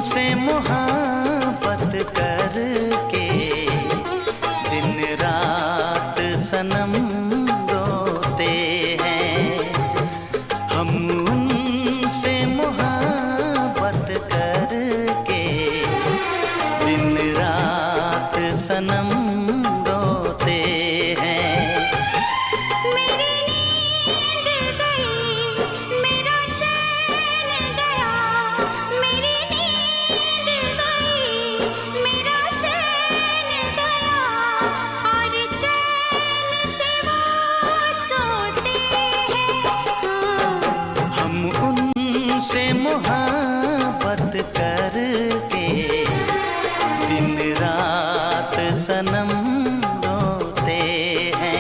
उनसे मोहब्बत करके दिन रात सनम रोते हैं। हम उनसे मोहब्बत करके दिन रात सनम रोते हैं। मेरी नींद गई, मेरा चैन गया। मेरी नींद गई, मेरा चैन गया। और चैन से वो सोते हैं। हम उनसे मोहब्बत करके दिन रात सनम रोते हैं।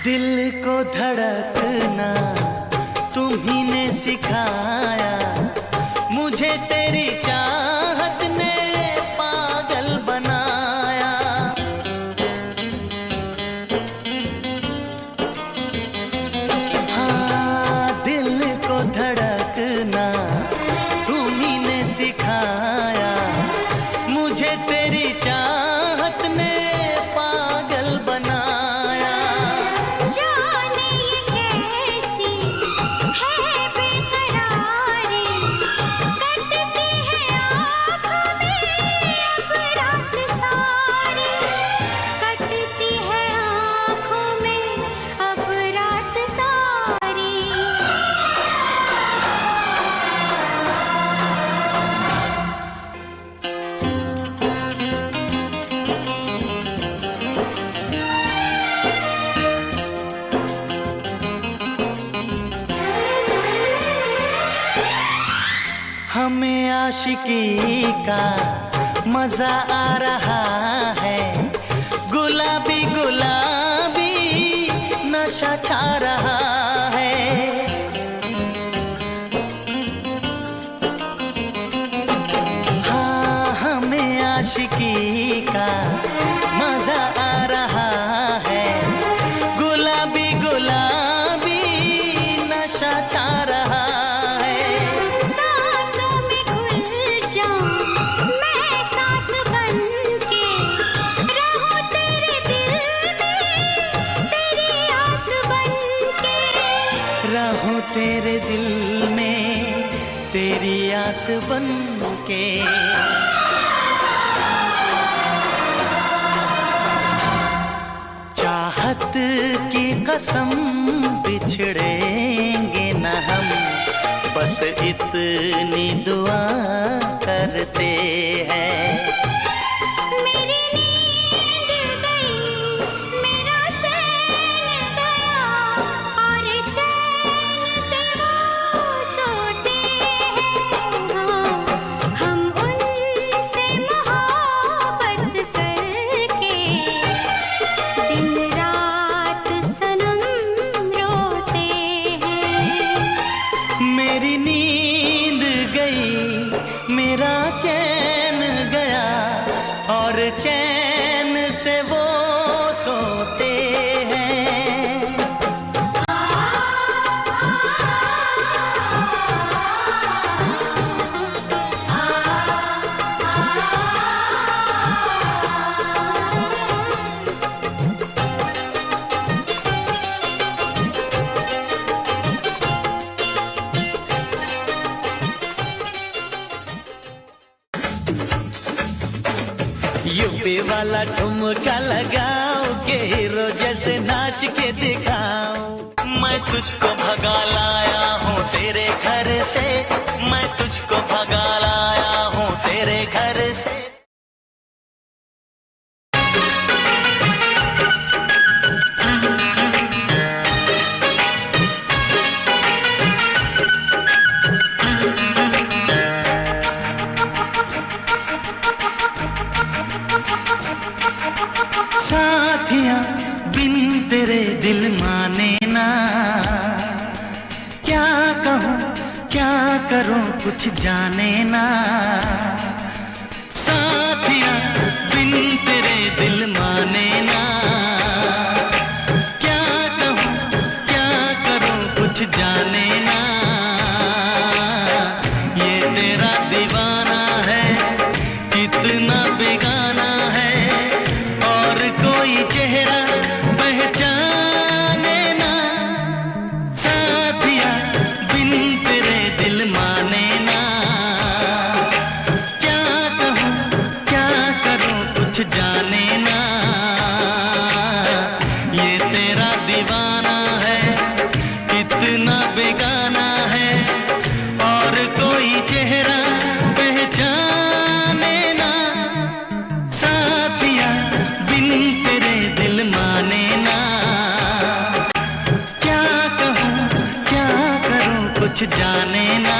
दिल को धड़कना तुम्ही ने सिखाया, मुझे तेरी चाहत ने पागल बनाया। हाँ, दिल को धड़कना तुम्ही ने सिखाया, मुझे तेरी चाहत ने पागल बनाया। जाने ये कैसी है बेकरारी, कटती है आँखों में अब रात सारी। कटती है आँखों में अब रात सारी। हमें आशिकी का मजा आ रहा है, गुलाबी गुलाबी नशा छा रहा है। हाँ, हमें आशिकी का मजा आ रहा है, गुलाबी गुलाबी नशा छा रहा है। सांसों में घुल जाऊं मैं सांस बन के, रहूं तेरे दिल में तेरी आस बन के। रहूं तेरे दिल में तेरी आस बन के। चाहत की कसम बिछड़ेंगे न हम, बस इतनी दुआ करते हैं। मेरी नींद गई, मेरा चैन गया। और चैन से वो सोते हैं। हम उनसे मोहब्बत करके दिन रात सनम रोते हैं। मेरी नींद गई, मेरा चैन गया, और चैन से वो सोते हैं। पे वाला ठुमका लगाऊं के हीरो जैसे नाच के दिखाऊं। मैं तुझको भगा लाया हूँ तेरे घर से, मैं तुझको भगा लाया हूँ तेरे घर से। साथिया बिन तेरे दिल माने ना, क्या कहूँ क्या करूँ कुछ जाने ना। साथिया बिन तेरे दिल माने ना, क्या कहूँ क्या करूँ कुछ जाने ना। ये तेरा दीवाना है कितना बेगाना है, और कोई चेहरा पहचाने ना। साथिया बिन तेरे दिल माने ना, क्या कहूँ क्या करूँ कुछ जाने ना। ये तेरा दीवाना है कितना बेगाना है, और कोई चेहरा पहचाने ना। साथिया बिन तेरे दिल माने ना, क्या कहूँ क्या करूँ कुछ जाने ना।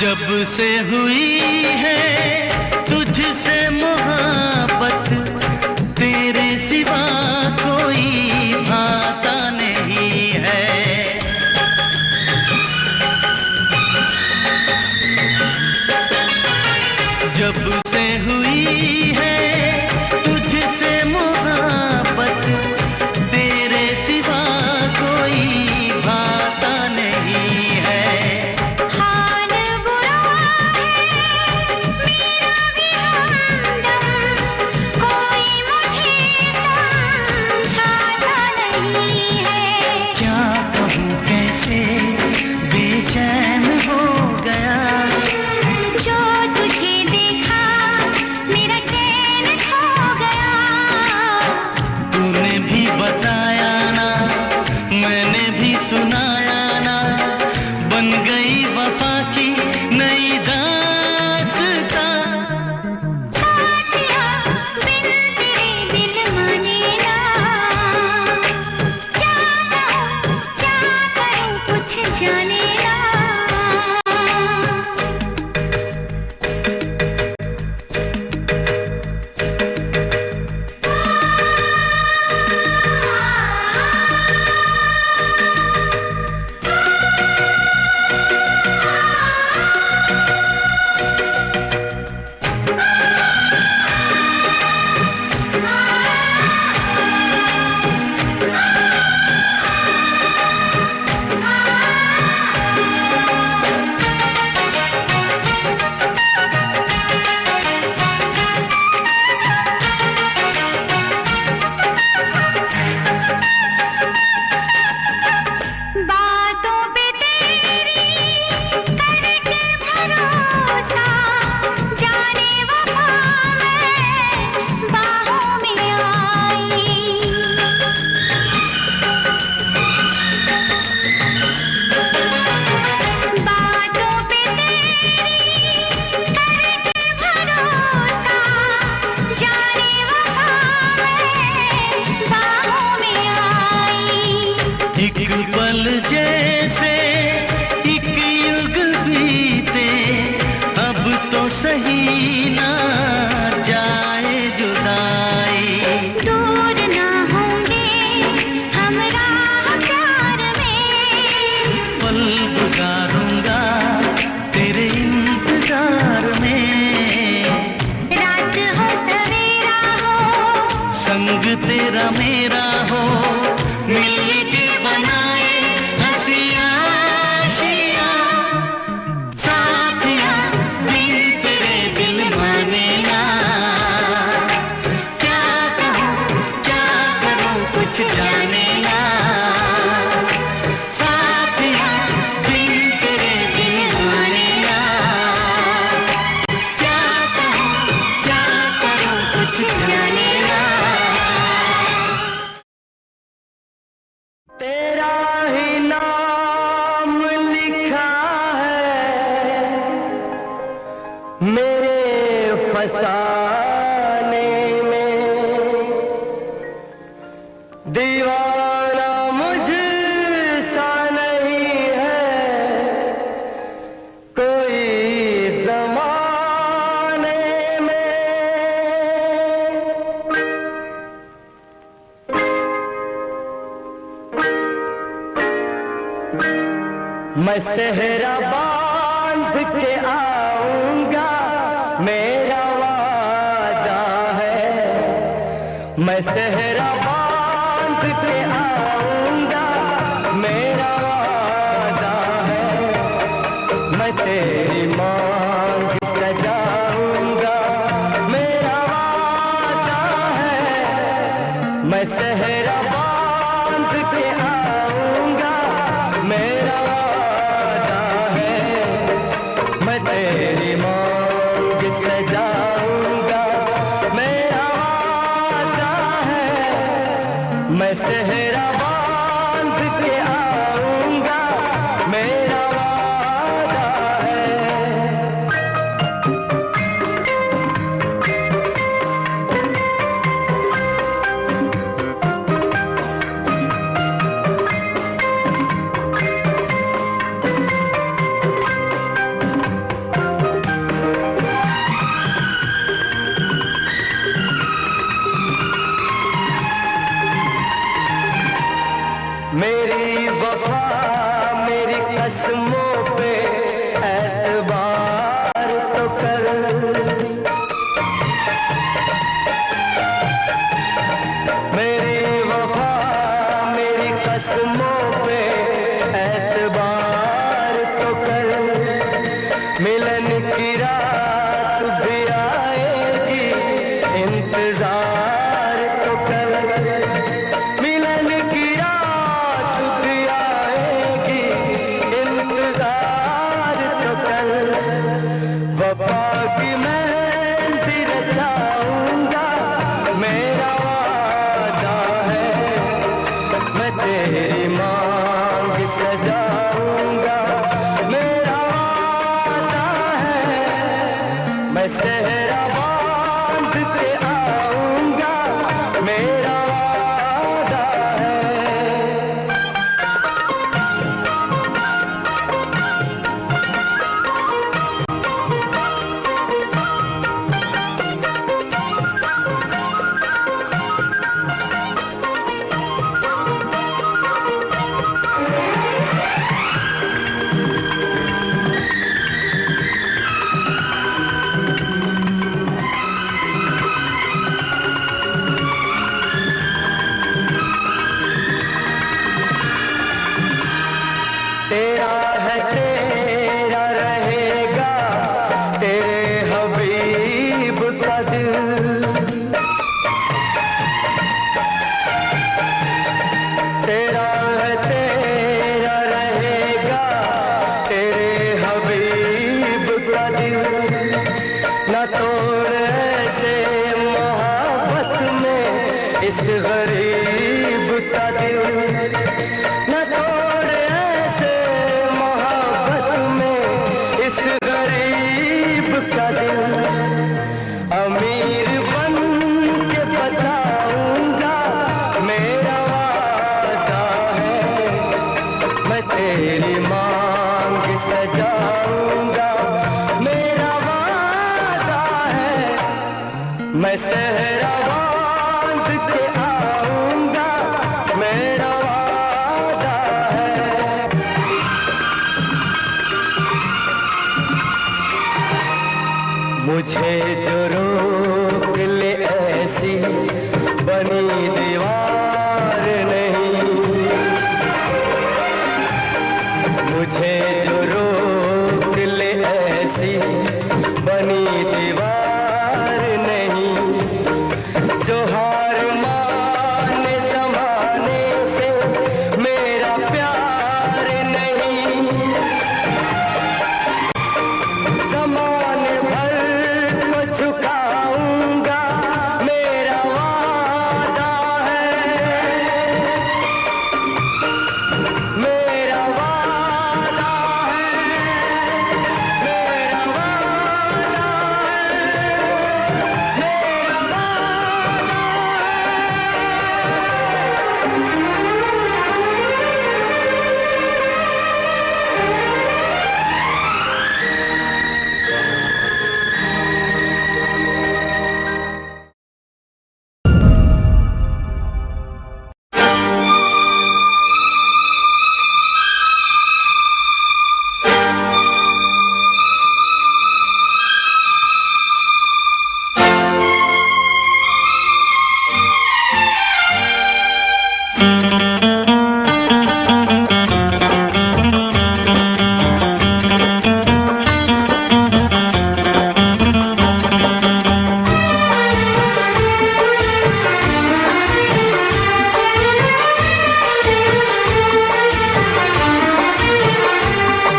जब से हुई है तुझसे मोहब्बत, तेरे सिवा कोई भाता नहीं है। जब से हुई है तुझसे मोहब्बत, तेरे सिवा कोई भाता नहीं है। हाल बुरा है संग तेरा मेरा हो, मिलके बनाए हंसिया आशिया, साथिया दिल तेरे दिल माने ना, क्या कहूँ क्या करूँ कुछ जाने ना, साथिया दिल तेरे दिल माने ना, क्या कहूँ क्या करूँ कुछ जाने ना। तेरा ही नाम लिखा है मेरे फसाने में, दीवाना मुझसा नहीं है कोई ज़माने में। मैं सेहरा बांध के आऊंगा मेरा वादा है, मैं सेहरा बांध के आऊंगा मेरा वादा है, मैं तेरी मांग सजाऊंगा मेरा वादा है, मैं सेहरा बांध के आऊंगा मेरा वादा है, मैं तेरी मांग सजाऊंगा मेरा वादा है, मैं सेहरा बांध के आऊंगा मेरा वादा है। मेरी वफा मेरी कसमों पे एतबार तो कर, मेरी वफा मेरी कसमों पे एतबार तो कर, मिलन की रात भी आएगी इंतजार तो कर, मिलन की रात भी आएगी इंतजार तो कर, वफा की मेहंदी रचाऊंगा मेरा वादा है, मैं तेरी मांग सजाऊंगा मेरा वादा है, मैं सेहरा बांध के आऊंगा मेरा वादा है। तेरा है तेरा रहेगा तेरे हबीब का दिल, तेरा है तेरा रहेगा तेरे हबीब का दिल, न तोड़ ऐसे मोहब्बत में इस गरीब का दिल, न तोड़ ऐसे मोहब्बत में इस गरीब का दिल, अमीर बन के बताऊंगा मेरा वादा है, मैं तेरी मांग सजाऊंगा मेरा वादा है, मैं सेहरा बांध के आऊंगा मेरा वादा है। मुझे जो रोक ले ऐसी बनी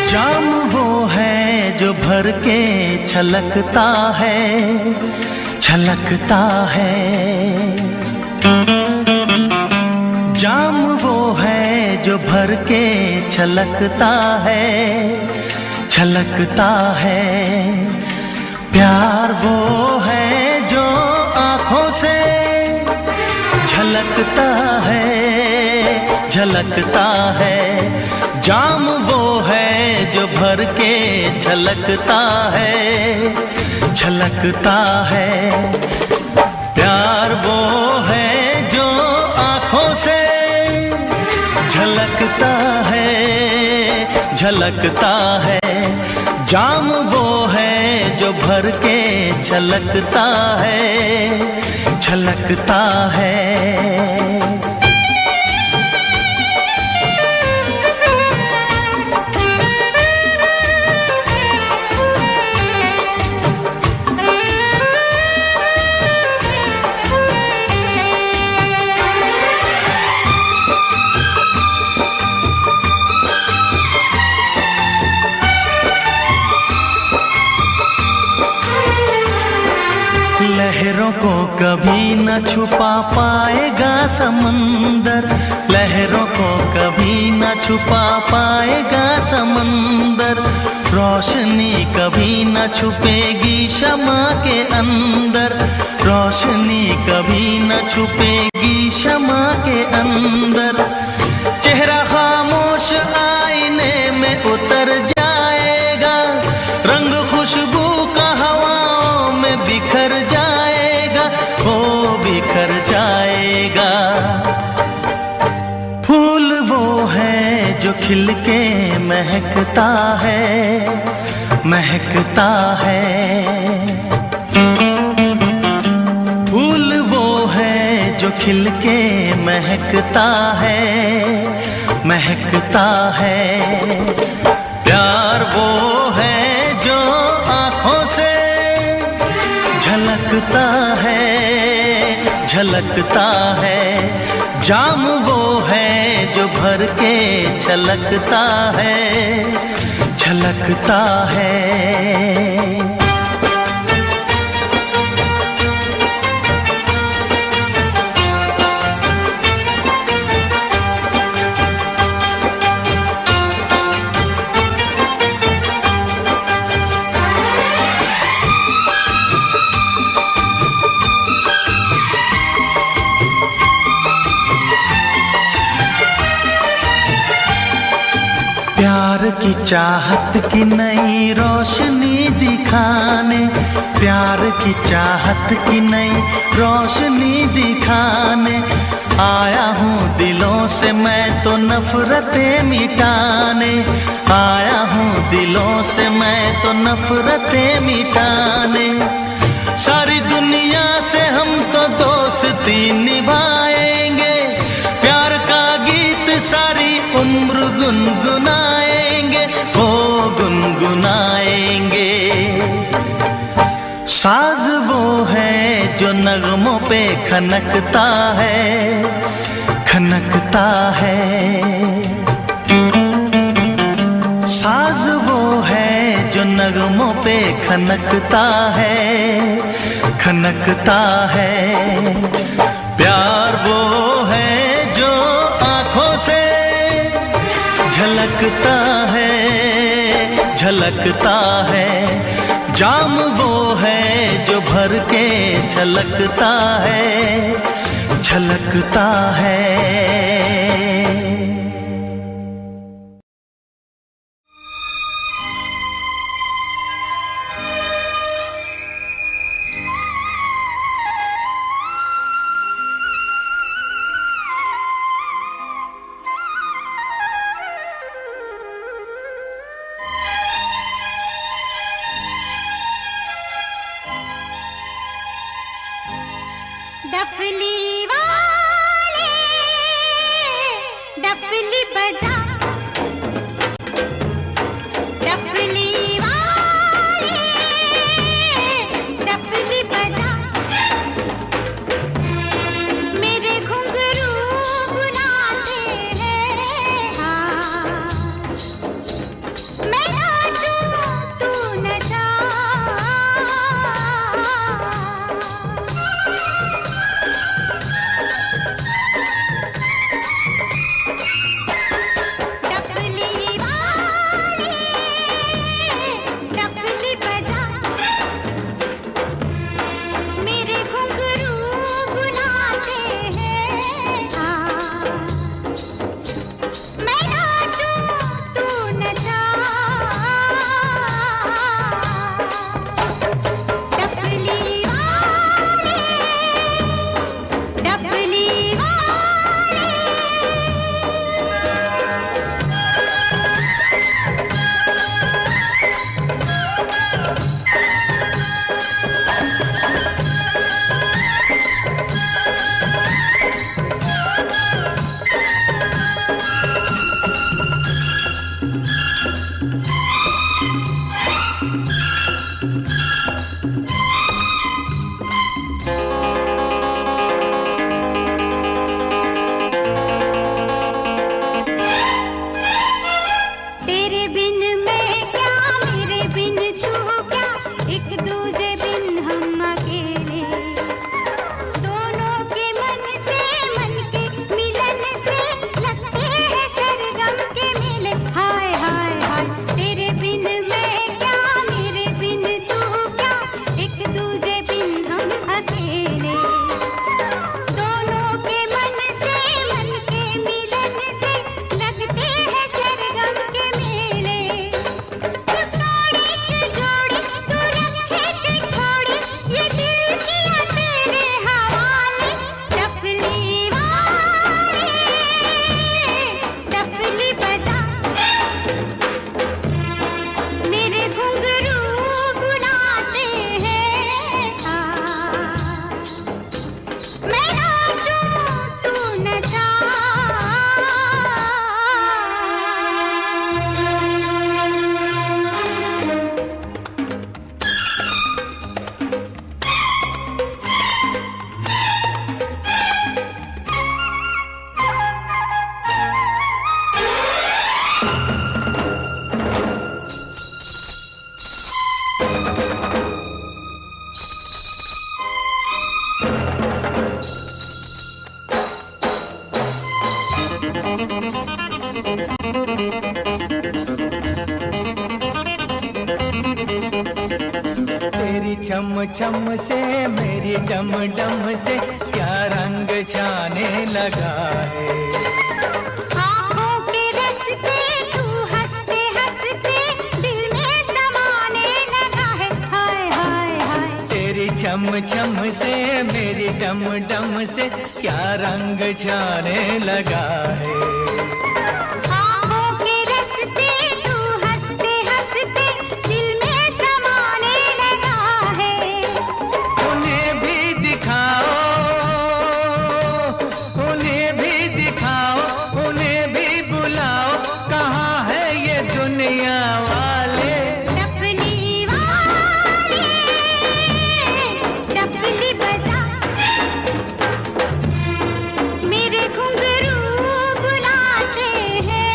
जाम वो है जो भर के छलकता है, छलकता है। जाम वो है जो भर के छलकता है, छलकता है। प्यार वो है जो आँखों से झलकता है, झलकता है। जाम वो है जो भर के झलकता है, झलकता है। प्यार वो है जो आँखों से झलकता है, झलकता है। जाम वो है जो भर के झलकता है, झलकता है। लहरों को कभी न छुपा पाएगा समंदर, लहरों को कभी न छुपा पाएगा समंदर। रोशनी कभी न छुपेगी शमा के अंदर, रोशनी कभी न छुपेगी शमा के अंदर। चेहरा खामोश आईने में उतर जाएगा, रंग खुशबू का हवाओं में बिखर जाएगा, वो बिखर जाएगा। फूल वो है जो खिल के महकता है, महकता है। फूल वो है जो खिल के महकता है, महकता है। प्यार वो है जो आँखों से झलकता है, झलकता है। जाम वो है जो भर के छलकता है, छलकता है। प्यार की चाहत की नई रोशनी दिखाने, प्यार की चाहत की नई रोशनी दिखाने आया हूँ दिलों से मैं तो नफरतें मिटाने, आया हूँ दिलों से मैं तो नफरतें मिटाने। सारी दुनिया से हम तो दोस्ती निभाएंगे, प्यार का गीत सारी उम्र गुनगुनाएंगे, हो गुनगुनाएंगे। साज वो है जो नगमों पे खनकता है, खनकता है। साज वो है जो नगमों पे खनकता है, खनकता है। प्यार वो है जो आँखों से झलकता है, झलकता है। जाम वो है जो भर के झलकता है, झलकता है। डफली वाले तेरी छम छम से मेरी डम डम से क्या रंग जाने लगा है। आँखों के रस्ते तू हंसते हंसते दिल में समाने लगा है। हाय हाय हाय तेरी छम छम से मेरी डम डम से क्या रंग जाने लगा है। आँखों के रस्ते तू हंसते हंसते दिल में समाने लगा है। उन्हें भी दिखाओ, उन्हें भी दिखाओ, उन्हें भी बुलाओ, कहाँ है ये दुनिया वाले। डफली वाले डफली बजा, मेरे घुंघरू बुलाते हैं।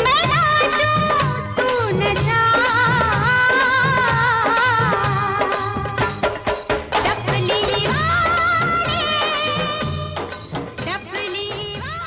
मैं नाचूं तू नचा, डफली वाले डफली वाले।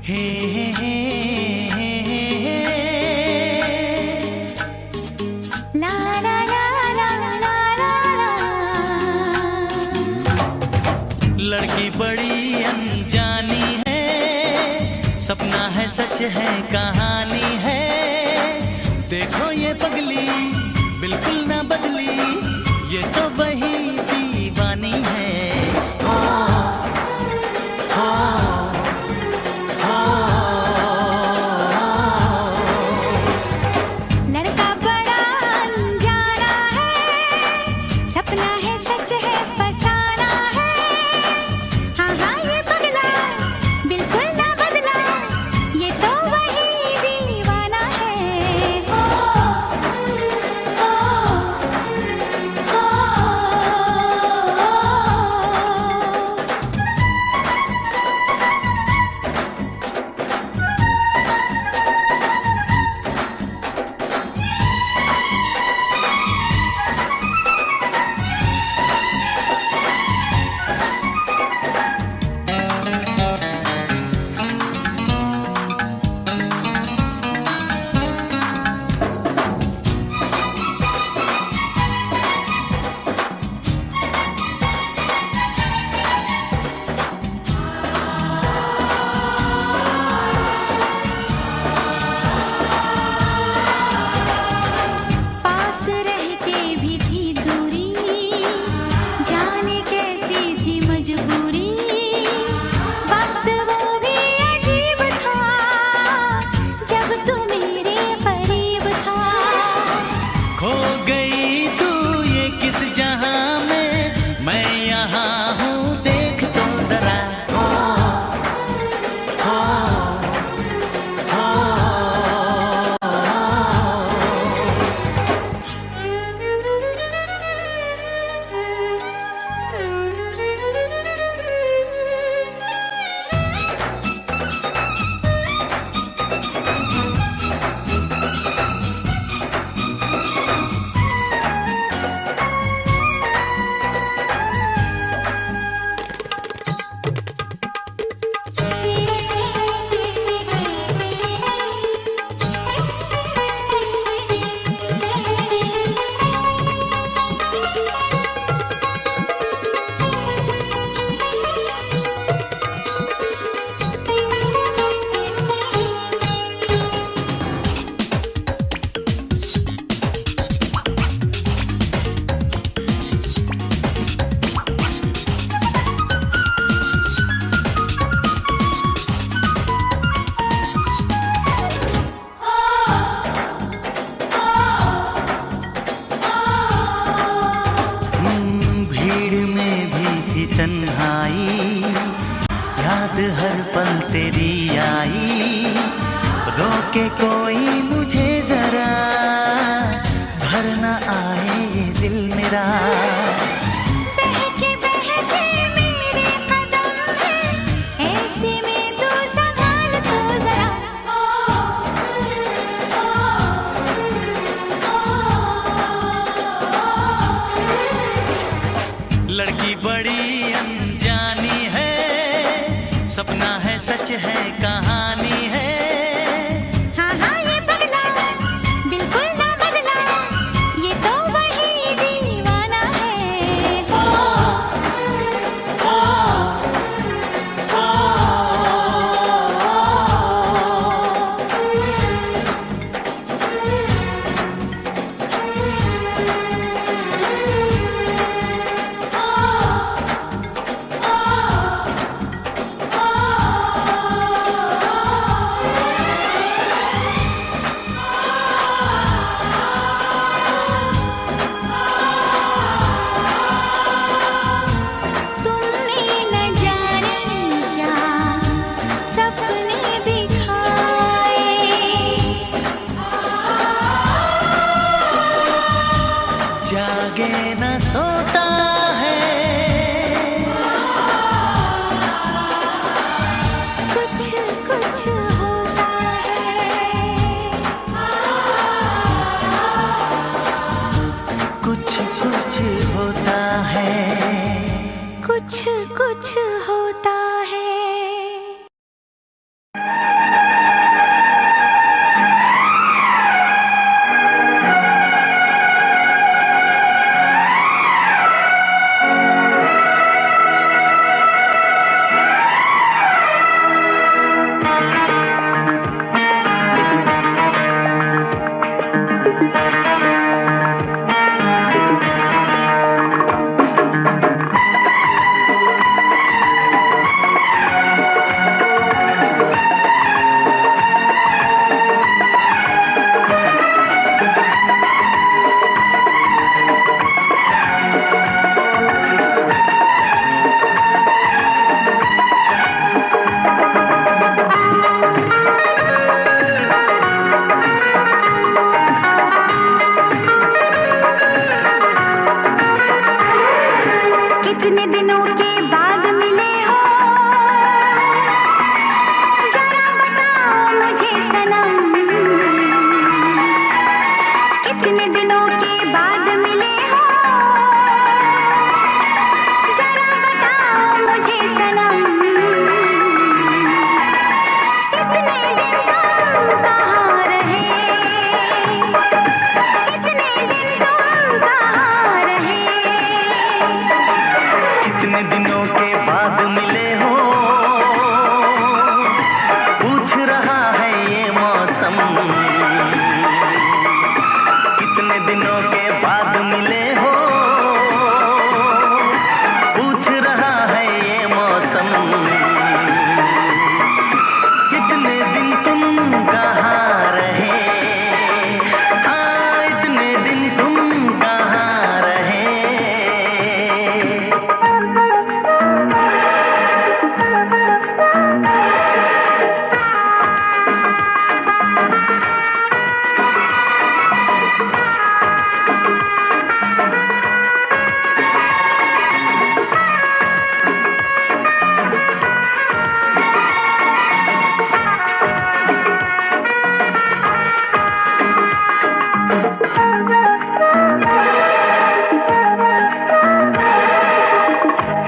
हे हे हे हे हे ला ला ला ला ला ला ला। लड़की बड़ी अनजानी है, सपना है सच है कहानी है। देखो ये पगली बिल्कुल ना बदली, ये तो वही दीवानी है। लड़का बड़ा अनजाना है, सपना है सच है फसाना है। हाँ हाँ ये पगला बिल्कुल ना बदला, ये तो वही दीवाना है। याद हर पल तेरी आई, रोके कोई मुझे जरा, भर न आए ये दिल मेरा। बहके बहके मेरे कदम है, ऐसे में तू संभाल तो जरा। लड़की बड़ी अनजानी है, सपना है सच है कहानी है। हाँ हाँ ये पगला बिल्कुल ना बदला, ये तो वही दीवाना है। तुमने न जाने क्या सपने दिखाए, जागे न सोता है, कुछ कुछ होता है, कुछ कुछ होता है। कुछ कुछ होता है। कितने दिनों के बाद मिले हो, जरा बताओ मुझे सनम। कितने दिनों के बाद मिले हो, जरा बताओ मुझे सनम। इतने दिन तुम कहाँ रहे, इतने दिन तुम कहाँ रहे। कितने दिनों के बाद मिले हो, पूछ रहा है ये मौसम। कितने दिनों के बाद मिले हो, पूछ रहा है ये मौसम। कितने दिन तुम कहाँ रहे, हाँ इतने दिन तुम कहाँ रहे।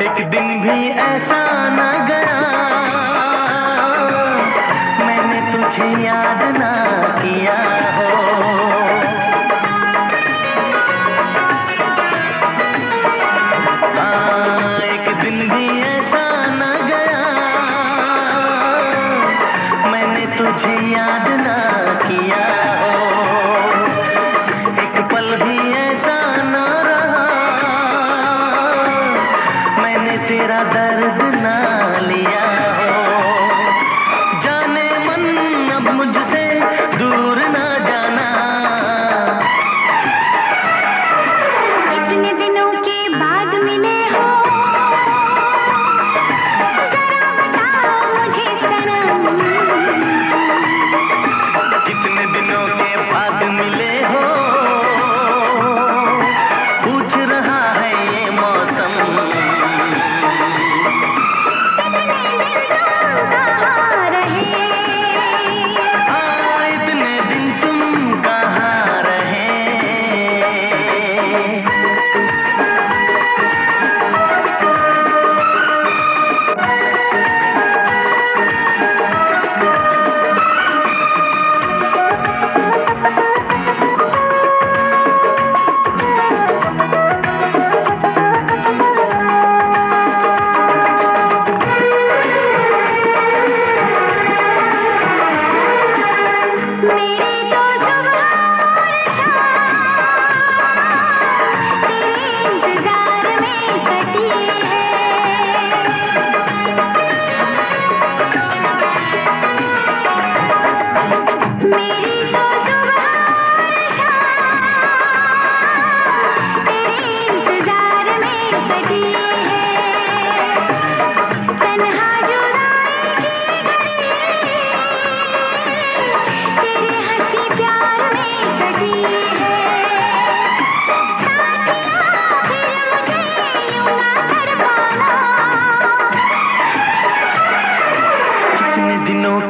एक दिन भी ऐसा न गया, मैंने तुझे याद ना किया हो। हाँ, एक दिन भी ऐसा न गया, मैंने तुझे याद ना किया हो। एक पल भी ऐसा न रहा, मैंने तेरा दर्द ना लिया हो। जाने मन अब मुझसे दूर ना जाना। कितने दिनों के बाद मिले हो, जरा बताओ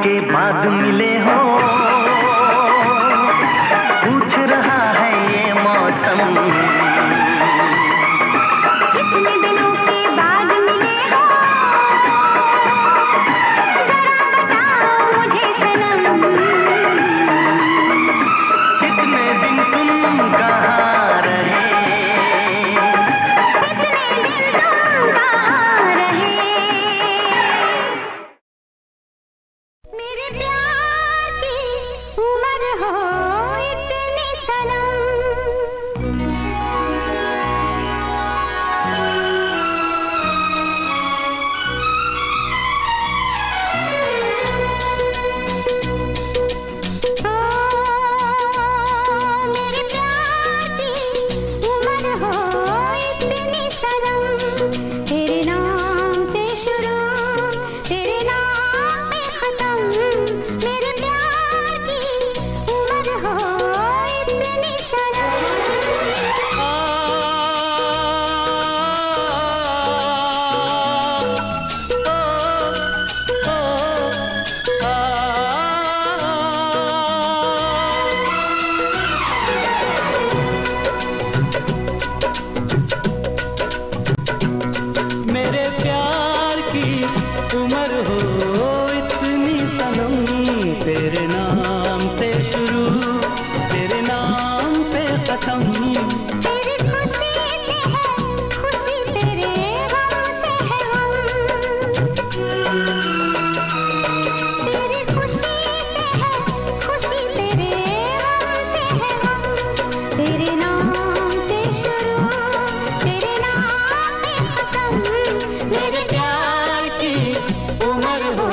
के बाद मिले हो, पूछ रहा है ये मौसम। कितने दिनों के बाद मिले हो, जरा बताओ मुझे सनम। कितने दिन तुम कहाँ रहे, कितने दिन तुम कहाँ रहे। मेरे प्यार की उम्र हो इतनी सनम। मेरे प्यार की उम्र हो इतनी सनम। तेरे नाम से शुरू, तेरे नाम पे खत्म। मेरे प्यार की उम्र हो इतनी सनम। मेरे प्यार की उम्र हो इतनी सनम। तेरे नाम से शुरू, तेरे नाम पे खत्म। तेरी खुशी से है खुशी, तेरे गम से है गम। तेरी खुशी से है खुशी, तेरे गम से है गम। तेरे नाम से शुरू, तेरे नाम पे खत्म। मेरे प्यार की उम्र हो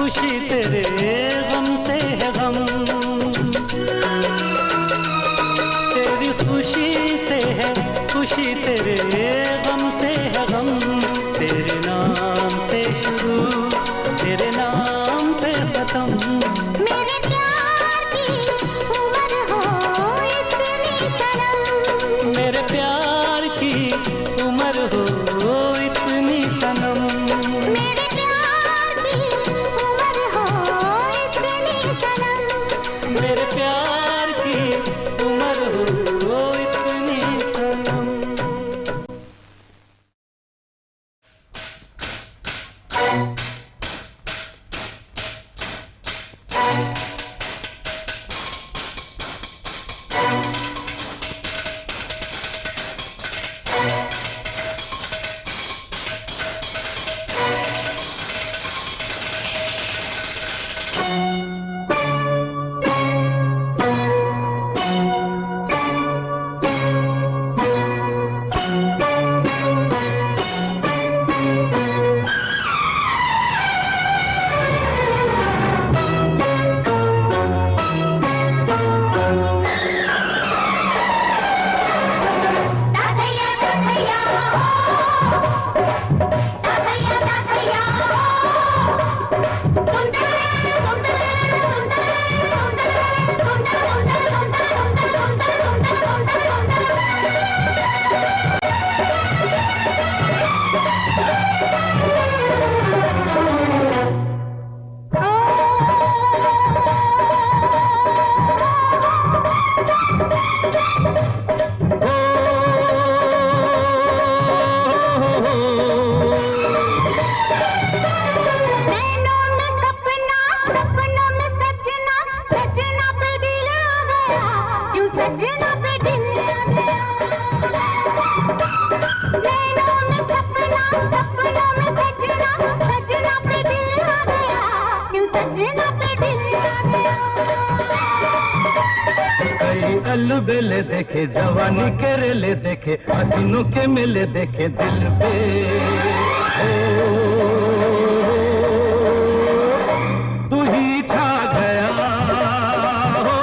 खुशी तेरे गम से है गम, तेरी खुशी से है खुशी, तेरे गम से है गम। तेरे नाम से शुरू, तेरे नाम पे खत्म। मेरे प्यार की उम्र हो इतनी सनम, मेरे प्यार की उम्र हो इतनी सनम, मेरे प्यार की उम्र हो इतनी सनम। मेरे प्यार की उम्र हो इतनी सनम। बेले देखे जवानी के रेले देखे हसीनों के मेले देखे दिल पे तू ही छा गया हो,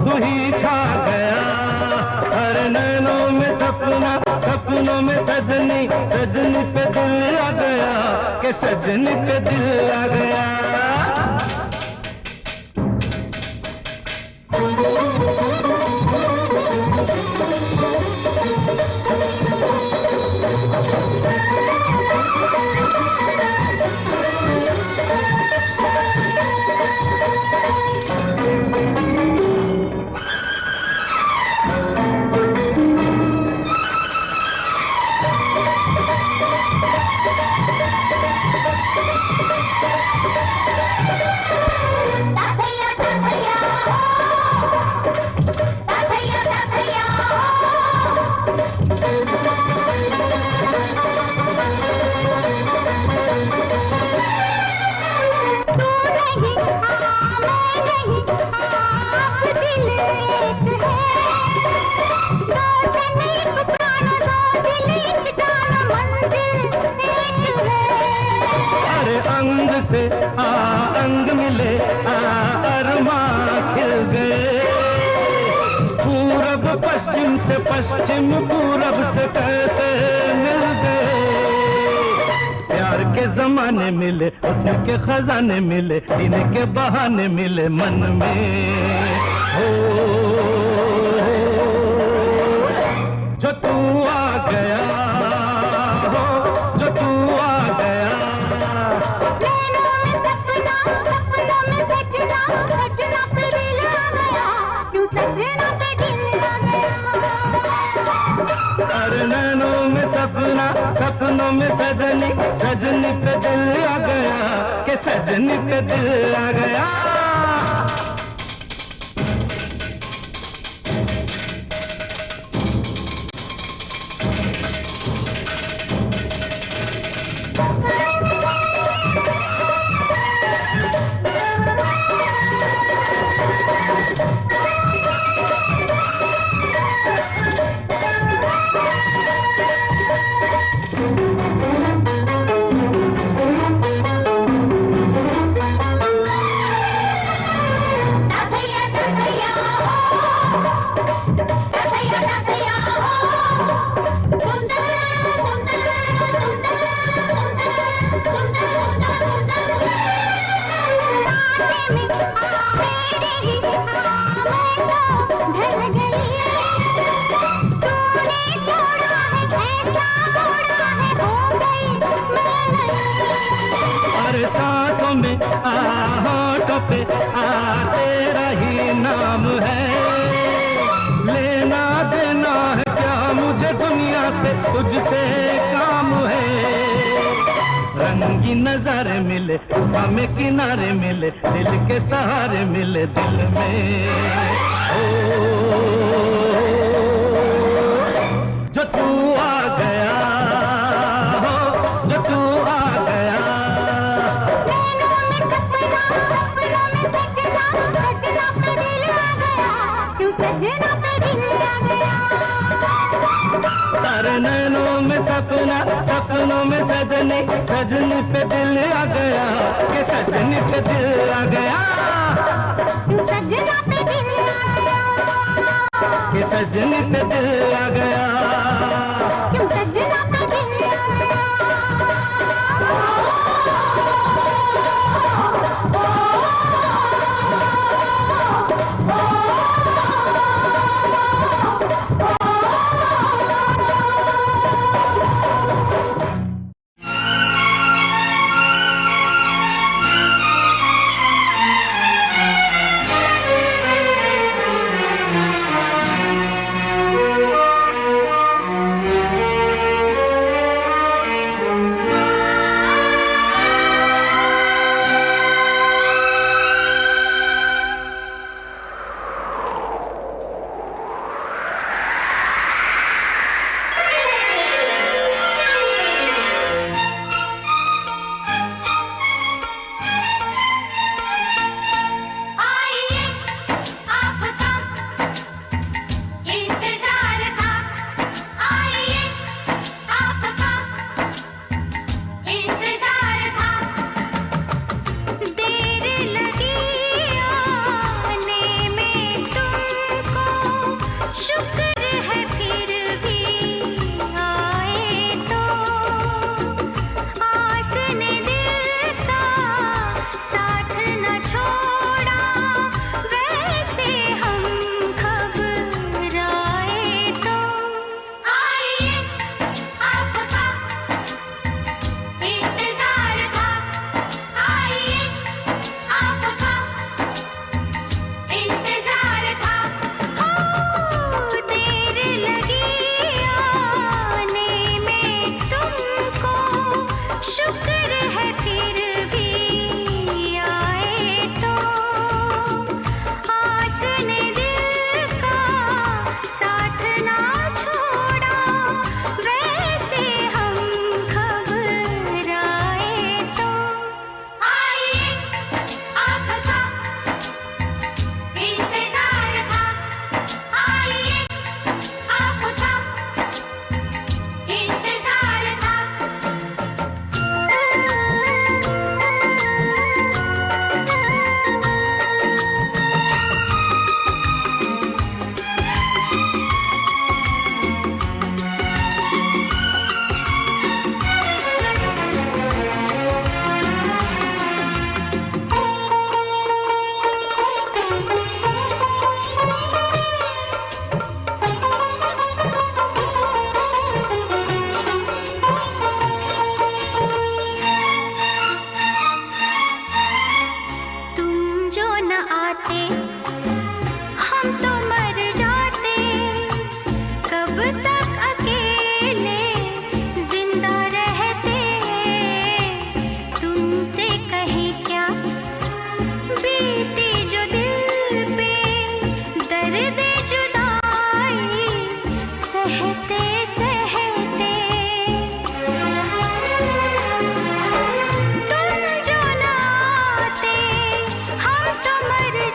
तू ही छा गया हर नैनों में सपना, सपनों में सजनी, सजनी पे दिल आ गया कि सजनी पे दिल आ गया। से अंग मिले अरमा खिल गए, पूरब पश्चिम से पश्चिम पूरब से कैसे मिल गए। प्यार के जमाने मिले, हुस्न के खजाने मिले, जीने के बहाने मिले मन में हो। जो तू आ गया हो, जो तू आ गया नैनों में सपना, सपनों में सजनी, सजनी पे दिल आ गया कि सजनी पे दिल आ गया। होठों में होठों पे तेरा ही नाम है। लेना देना है क्या मुझे दुनिया से, तुझसे काम है। रंगी नजारे मिले, हमें किनारे मिले, दिल के सहारे मिले दिल में। जो तू आ गया हो, जो तू आ गया। नैनों में सपना, सपनों में सजना, सजना पे दिल आ गया, क्यों सजना पे दिल आ गया। तारे नैनों में सपना, सपनों में सजनी, सजनी पे दिल आ गया, कि सजनी पे दिल आ गया, क्यों सजना पे दिल आ गया, कि सजनी पे दिल आ गया, क्यों सजना पे दिल आ गया।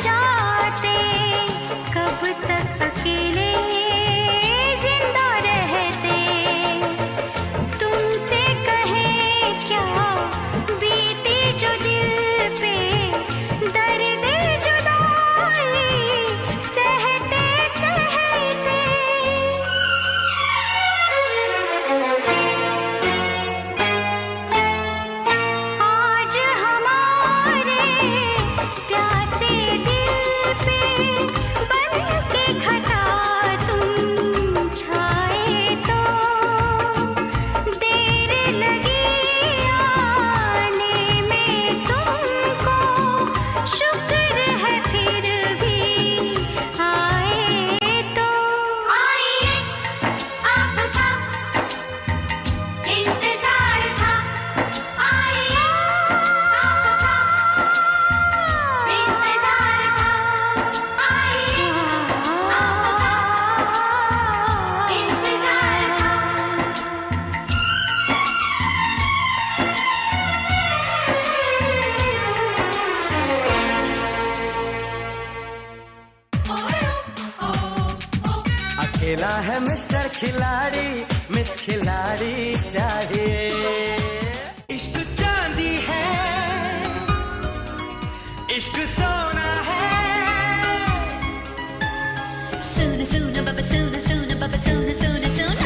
जा खेला है मिस्टर खिलाड़ी, मिस खिलाड़ी चाहिए। इश्क चांदी है, इश्क सोना है। Soon, soon, baba, soon, soon, baba, soon, soon, soon.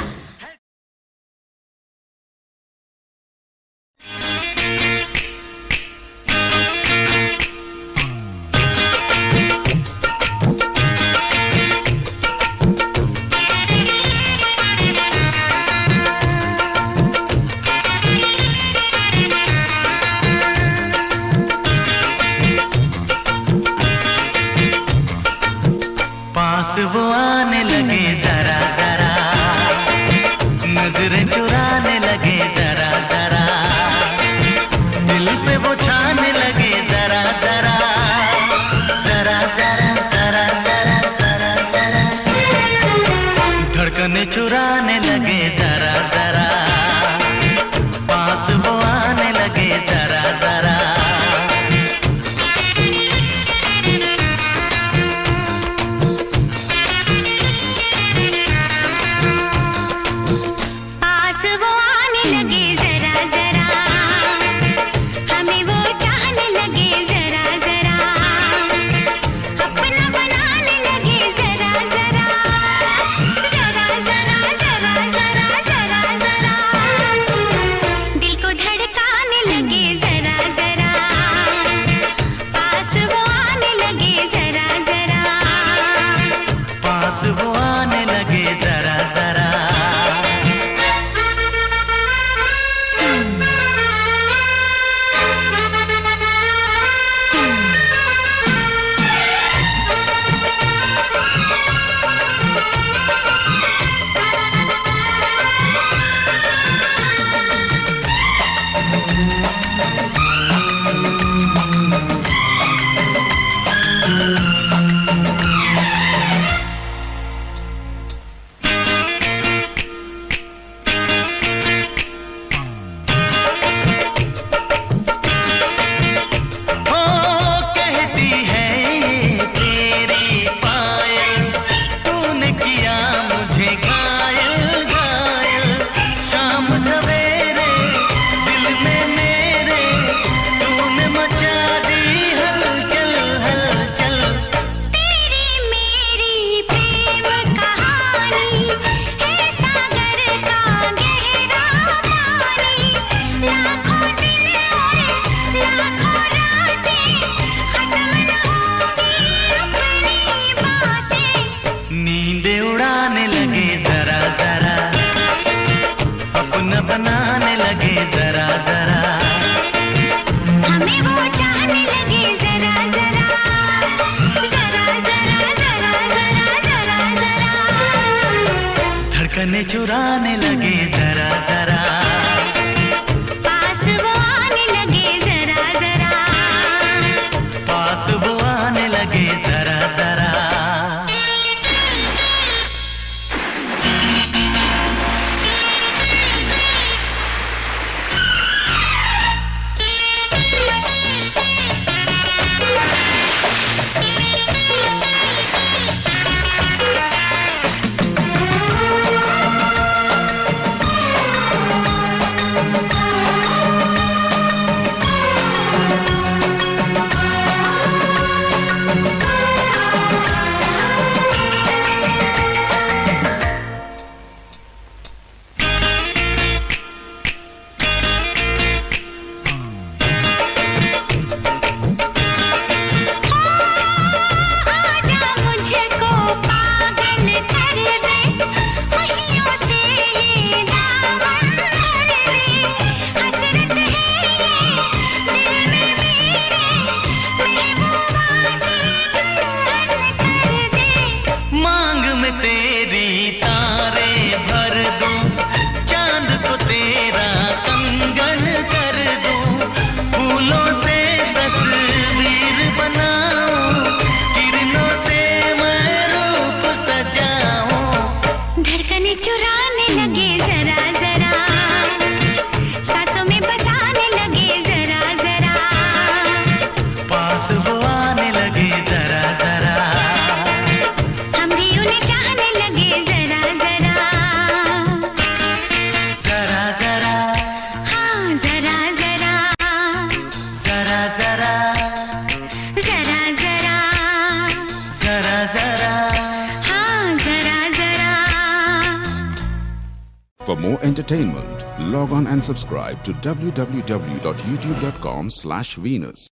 more entertainment, log on and subscribe to www.youtube.com/Venus.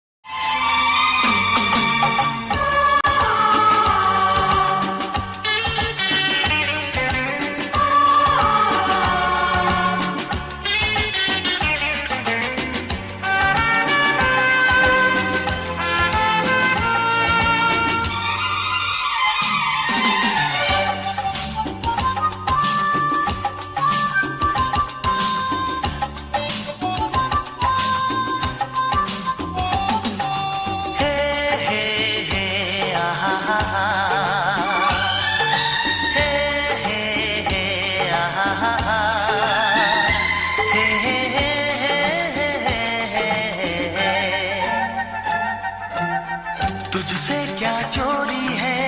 तुझसे क्या चोरी है,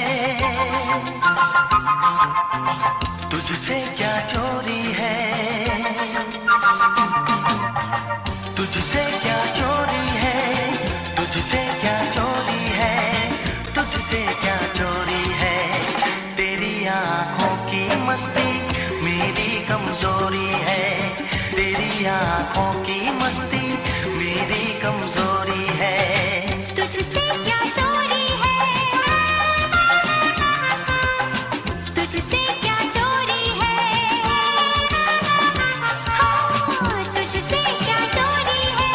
तुझसे क्या चोरी है, तुझसे क्या चोरी है, तुझसे क्या चोरी है, तुझसे क्या चोरी है। तेरी आँखों की मस्ती मेरी कमजोरी है, तेरी आँखों की मस्ती मेरी कमजोरी है। तुझसे क्या चोरी है, तुझसे क्या चोरी है, हाँ तुझसे क्या चोरी है,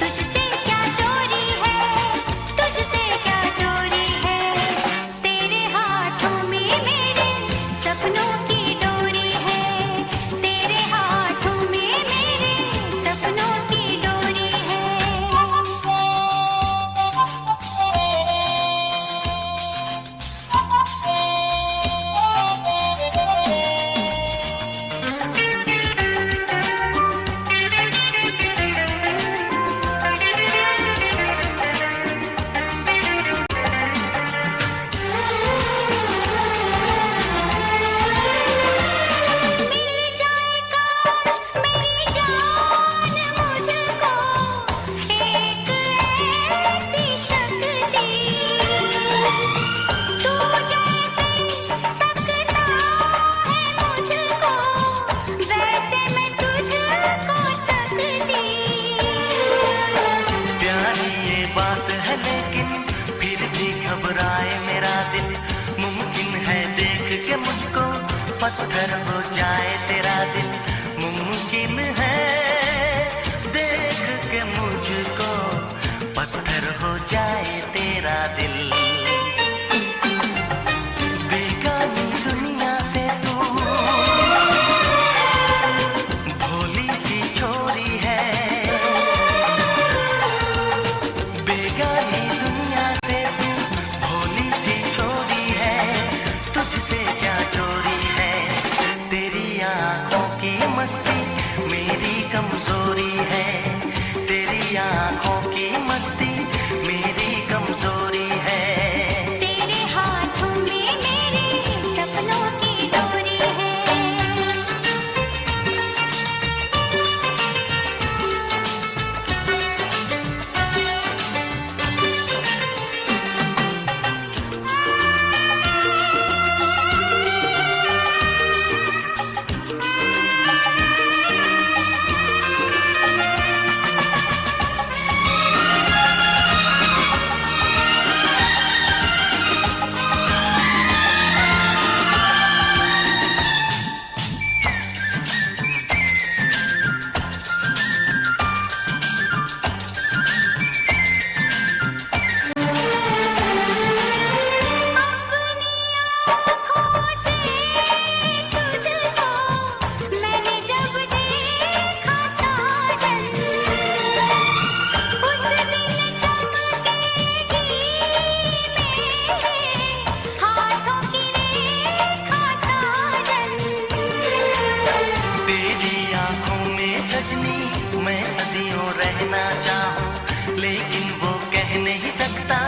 तुझसे क्या चोरी है, तुझसे क्या चोरी है। तेरे हाथों में मेरे सपनों की डोरी है, तेरे हाथों में मेरे सपनों की डोरी है। मिल जाए काश मेरी जान मुझको एक ऐसी शक्ति, तू जैसे तकता है मुझको वैसे मैं तुझको तकती। प्यारी ये बात है लेकिन फिर भी घबराए मेरा दिल। मुमकिन है देख के मुझको पत्थर हो जाए तेरा दिल, मुमकिन है देख के मुझको पत्थर हो जाए तेरा दिल। बेगानी दुनिया से तू भोली सी छोरी है, बेगानी दुनिया से तू भोली सी छोरी है। तुझसे क्या चोरी है, तेरी आँखों की मस्ती मेरी कमजोरी है, तेरी आँखों की मस्ती मेरी कमजोरी है। तेरे हाथों में मेरे सपनों की डोरी है। अपनी आँखों से तुझको मैंने जब देखा साजन, उस दिन चमकेगी मेरे हाथों की रेखा साजन। तेरी आँखों में सजनी मैं सदियों रहना चाहूँ, लेकिन वो कह नहीं सकता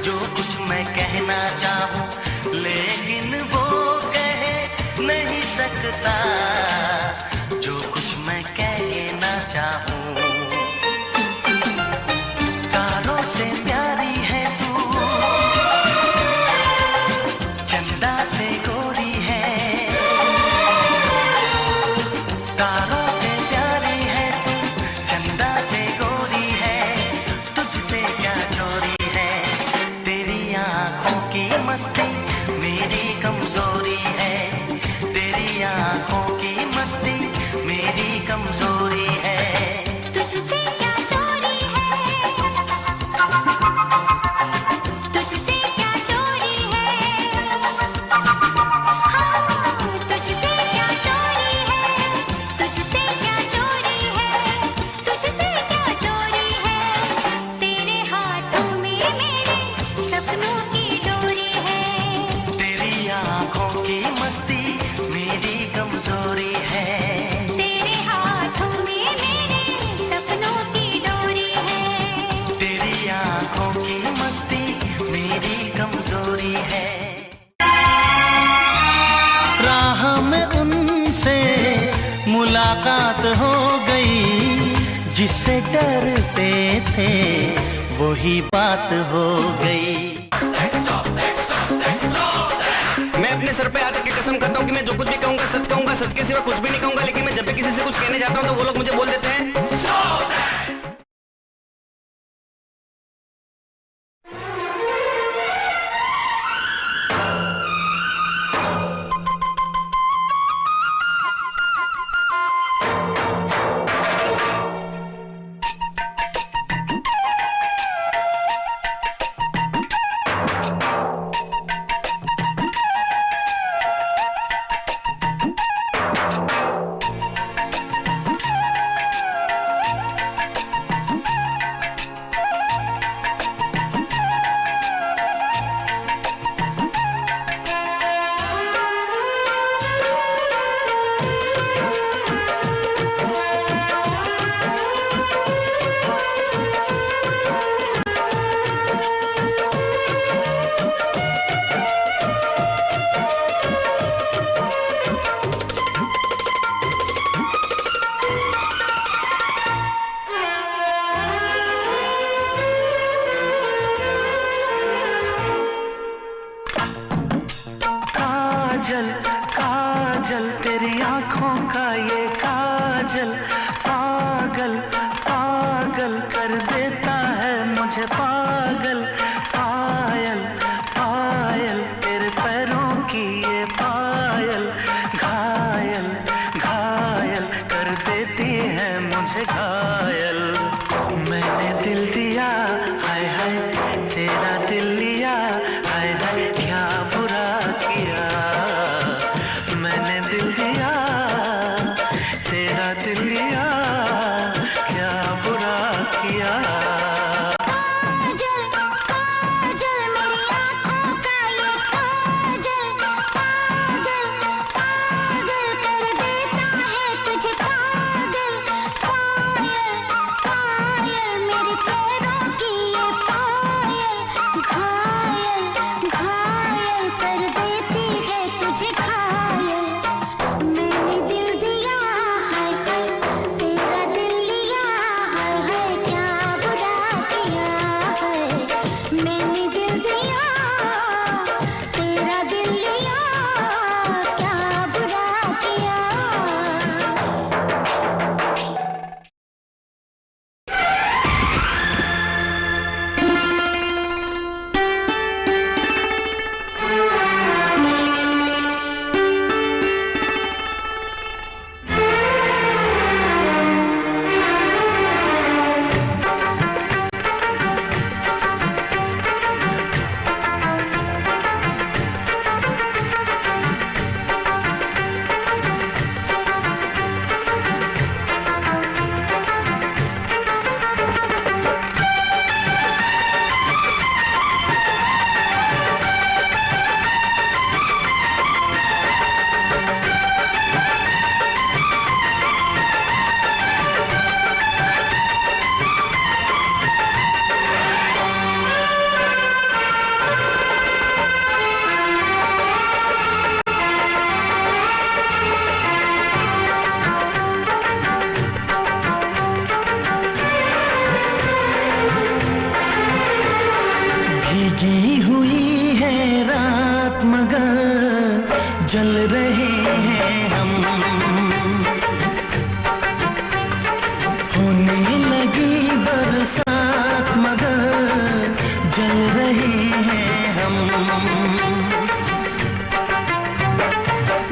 जो कुछ मैं कहना चाहूँ, लेकिन वो कह नहीं सकता जो कुछ मैं कहना चाहूँ। तारों से प्यारी है तू, चंदा से गोरी है, आंखों की मस्ती मेरी कमजोरी है। राह में उनसे मुलाकात हो गई, जिससे डरते थे वही बात हो गई। मैं अपने सर पे हाथ रख के कसम करता हूँ कि मैं जो कुछ भी कहूँगा सच कहूँगा, सच के सिवा कुछ भी नहीं कहूँगा। लेकिन मैं जब भी किसी से कुछ कहने जाता हूँ तो वो लोग मुझे बोल देते हैं काजल काजल तेरी आंखों का ये काजल पागल पागल कर देता है मुझे पागल। पायल पायल तेरे पैरों की ये पायल घायल घायल कर देती है मुझे घायल। मैंने दिल दिया हाय हाय तेरा दिल लिया हाय हाय क्या बुरा किया। मैंने दिल दिया तेरा दिल लिया क्या बुरा किया। काजल काजल मेरी आँखों का ये काजल पागल पागल कर देता है तुझे पागल। पायल पायल मेरे पैरों की ये पायल घायल घायल कर देती है तुझे घायल। मैंने दिल दिया हाय हाय तेरा दिल लिया हाय हाय क्या बुरा किया है। मैंने दिल दिया तेरा दिल लिया क्या बुरा किया। भीगी हुई है रात मगर जल रहे हैं हम। होने लगी बरसात मगर जल रहे हैं हम।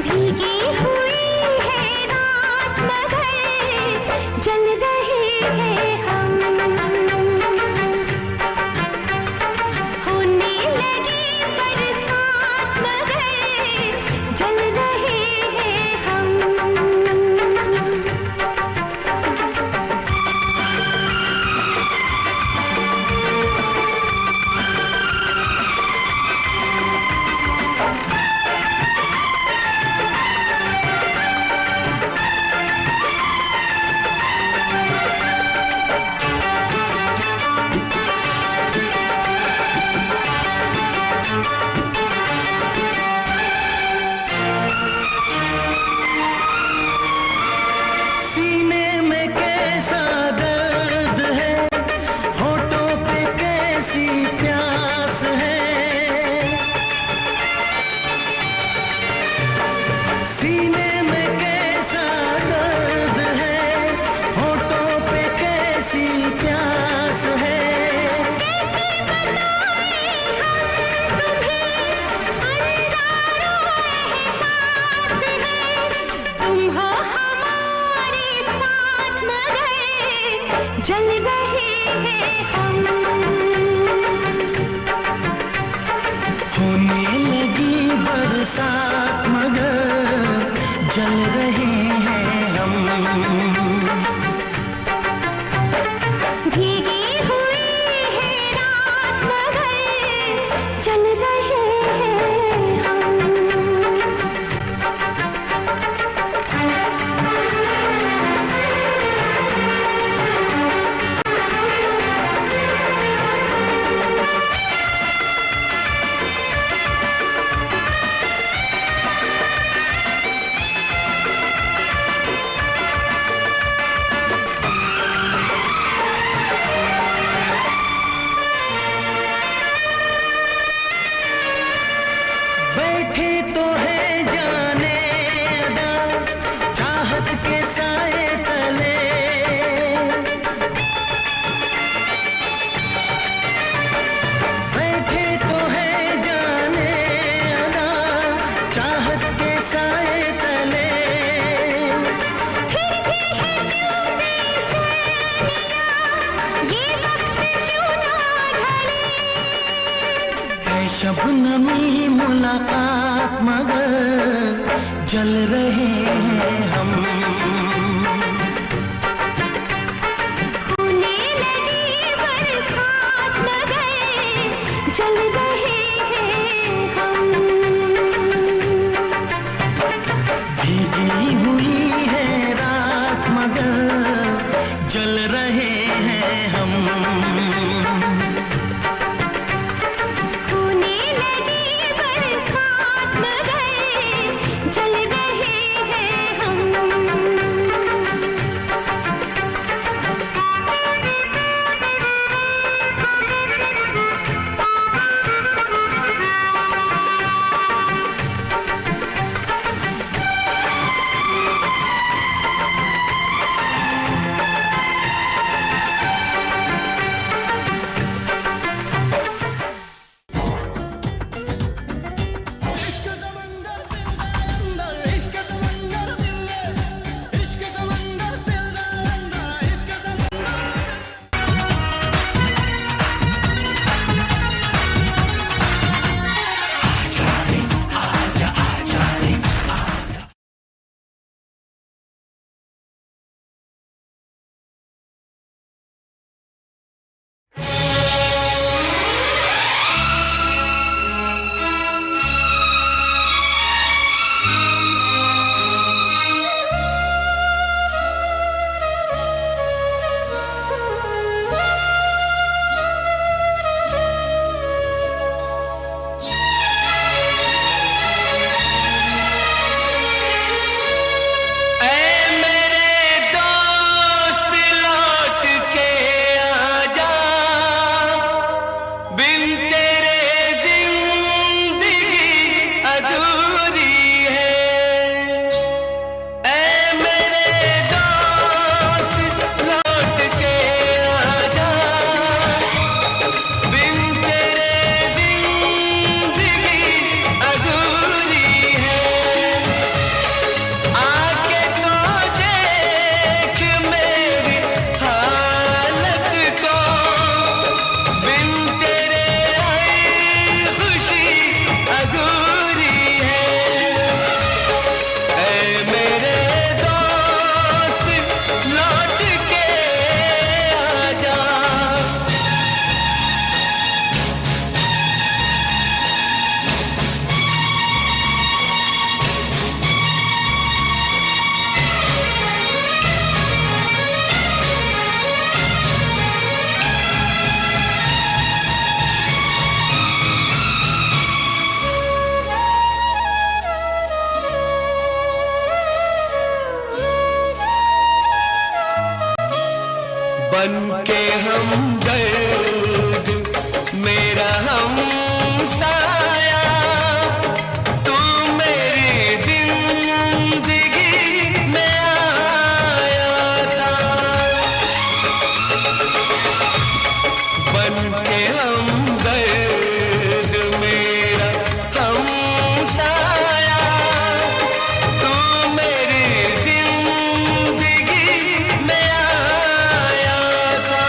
भीगी हुई है रात मगर जल रहे हैं हम। होने लगी बरसात मगर जल रहे हैं साथ मगर जल रहे हैं हम। भीगी हुई है रात मगर चल रहे हैं हम। बैठे तो है जाने अदा चाहत के साए तले, बैठे तो है जाने अदा चाहत के साए तले। फिर भी है क्यों बेचैनियां, ये वक्त क्यों ना ढले। है शबनमी मुलाकात मगर जल रहे हैं हम। होने लगी बरसात मगर चल रहे हैं हम। भीगी हुई है रात मगर जल रहे हैं हम। होने लगी बरसात मगर चल रहे हैं हम। बन के हम दर्द मेरा हम साया, तू मेरी जिंदगी में आया था। बन के हम दर्द मेरा हम साया, तू मेरी जिंदगी में आया था।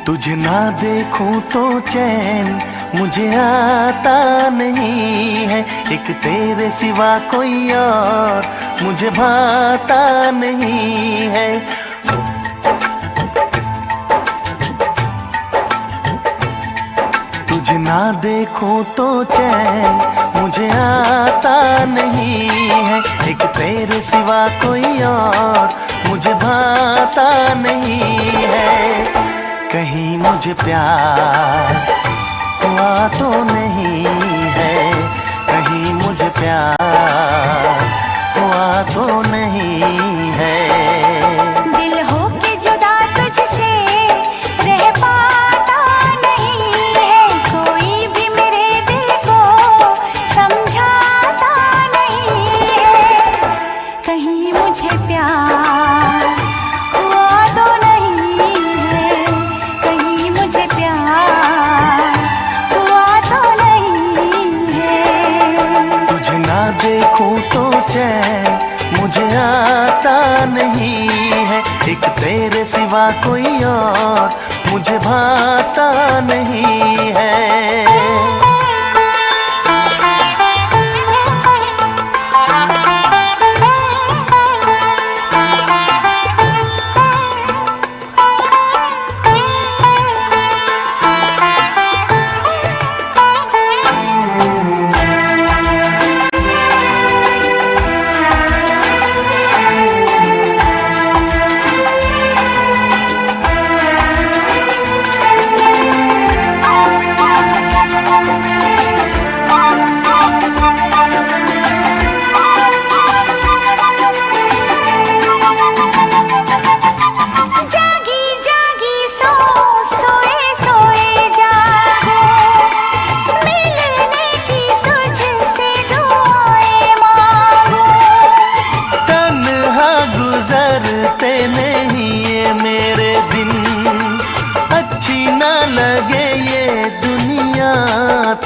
तुझे ना देखूं तो चैन मुझे आता नहीं है, एक तेरे सिवा कोई और मुझे भाता नहीं है। तुझे ना देखूं तो चैन मुझे आता नहीं है, एक तेरे सिवा कोई और मुझे भाता नहीं है। कहीं मुझे प्यार हुआ तो नहीं है, कहीं मुझे प्यार हुआ तो नहीं है। दिल हो के जुदा तुझसे रह पाता नहीं है, कोई भी मेरे दिल को समझाता नहीं है। कहीं मुझे प्यार हुआ तो नहीं है, कहीं मुझे प्यार हुआ तो नहीं है। तुझे ना देखूं तो चैन मुझे आता नहीं है, एक तेरे सिवा कोई और मुझे भाता नहीं है।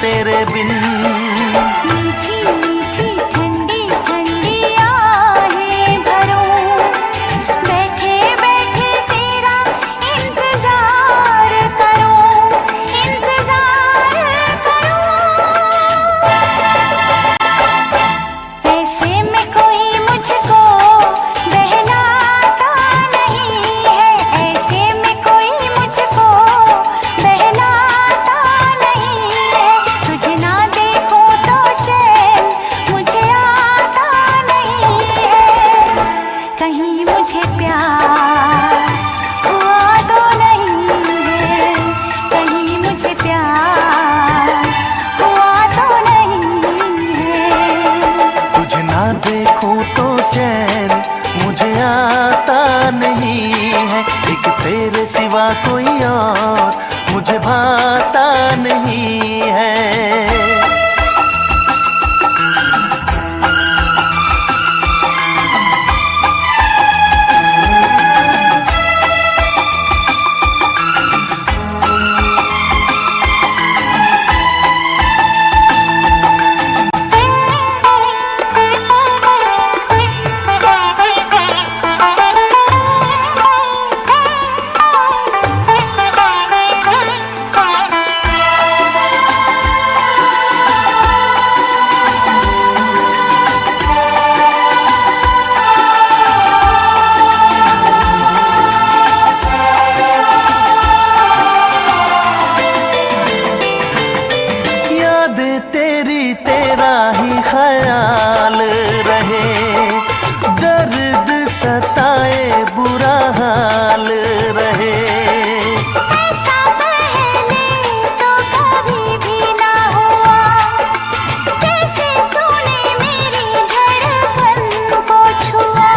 तेरे बिन मीठी मीठी ठंडी ठंडी आहें भरूं, बैठे बैठे तेरा इंतजार करूं, इंतजार करूं। ऐसे में कोई मुझको बहलाता नहीं है, ऐसे में कोई मुझको बहलाता नहीं है। तुझे ना देखूं तो चैन मुझे आता नहीं है, कहीं मुझे प्यार हुआ तो नहीं है, कहीं मुझे प्यार हुआ तो नहीं है। तुझे ना देखूं तो चैन मुझे आता नहीं है, एक तेरे सिवा कोई और मुझे भाता नहीं है। तेरा ही ख्याल रहे, दर्द सताए बुरा हाल रहे। ऐसा पहले तो कभी भी ना हुआ, कैसे तूने मेरी धड़कन को छुआ।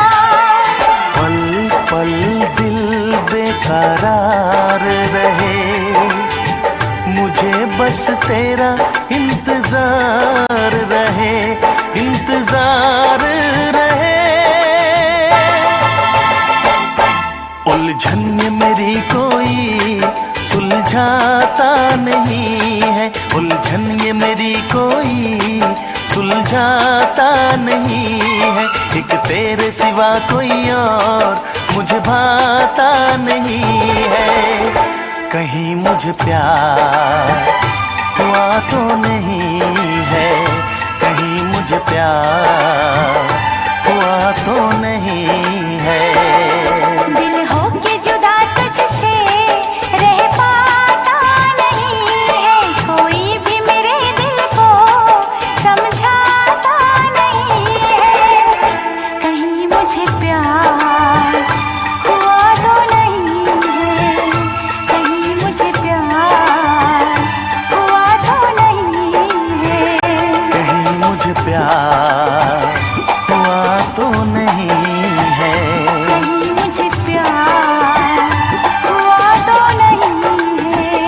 पल पल दिल बेकरार रहे, मुझे बस तेरा इंतजार रहे, इंतजार रहे। उलझन ये मेरी कोई सुलझाता नहीं है, उलझन ये मेरी कोई सुलझाता नहीं है, एक तेरे सिवा कोई और मुझे भाता नहीं है। कहीं मुझे प्यार हुआ तो नहीं है, कहीं मुझे प्यार हुआ तो नहीं है। दिल होके जुदा तुझसे रह पाता नहीं है, कोई भी मेरे दिल को समझाता नहीं है। कहीं मुझे प्यार हुआ तो नहीं है, कहीं मुझे प्यार हुआ तो नहीं है। कहीं मुझे प्यार हुआ तो नहीं है। कहीं मुझे प्यार हुआ तो नहीं है।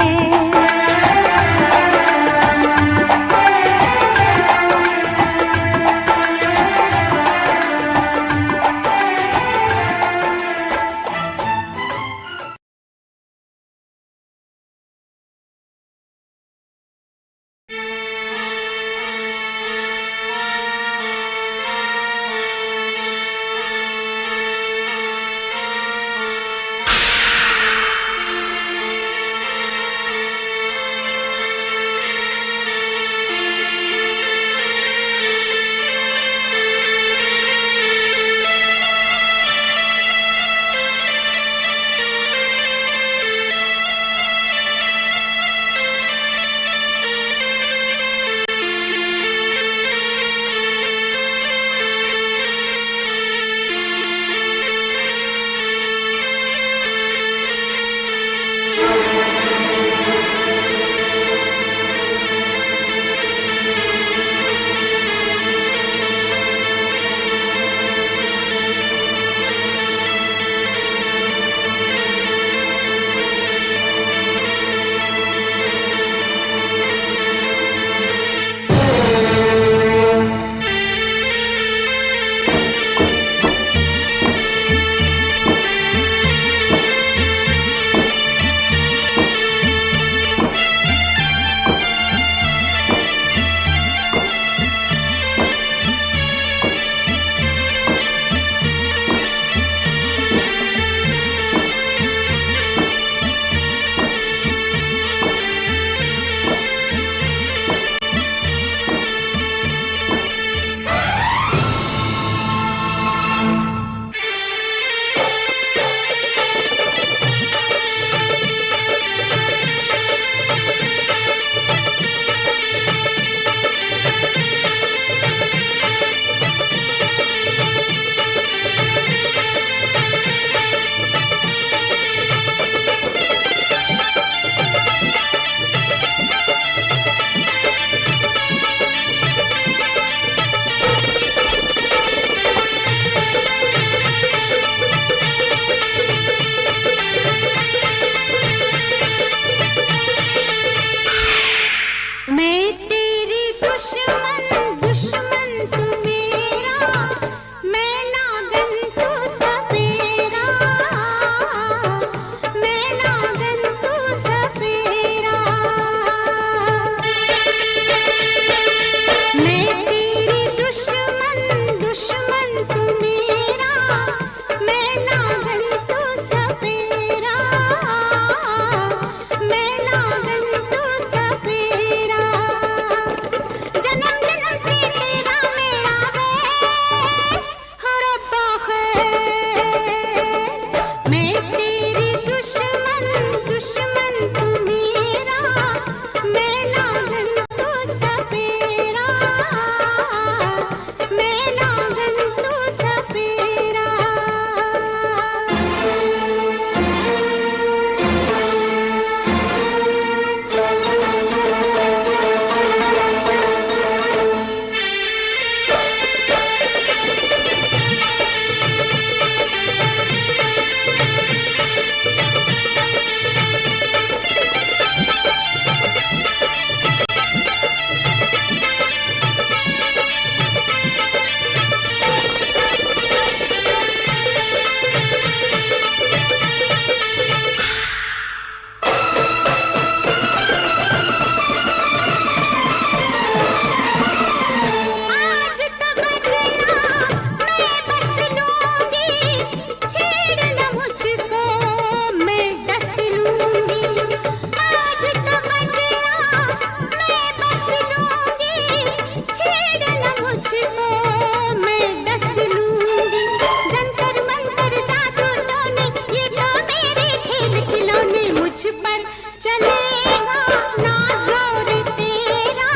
पर चलेगा ना जोर तेरा,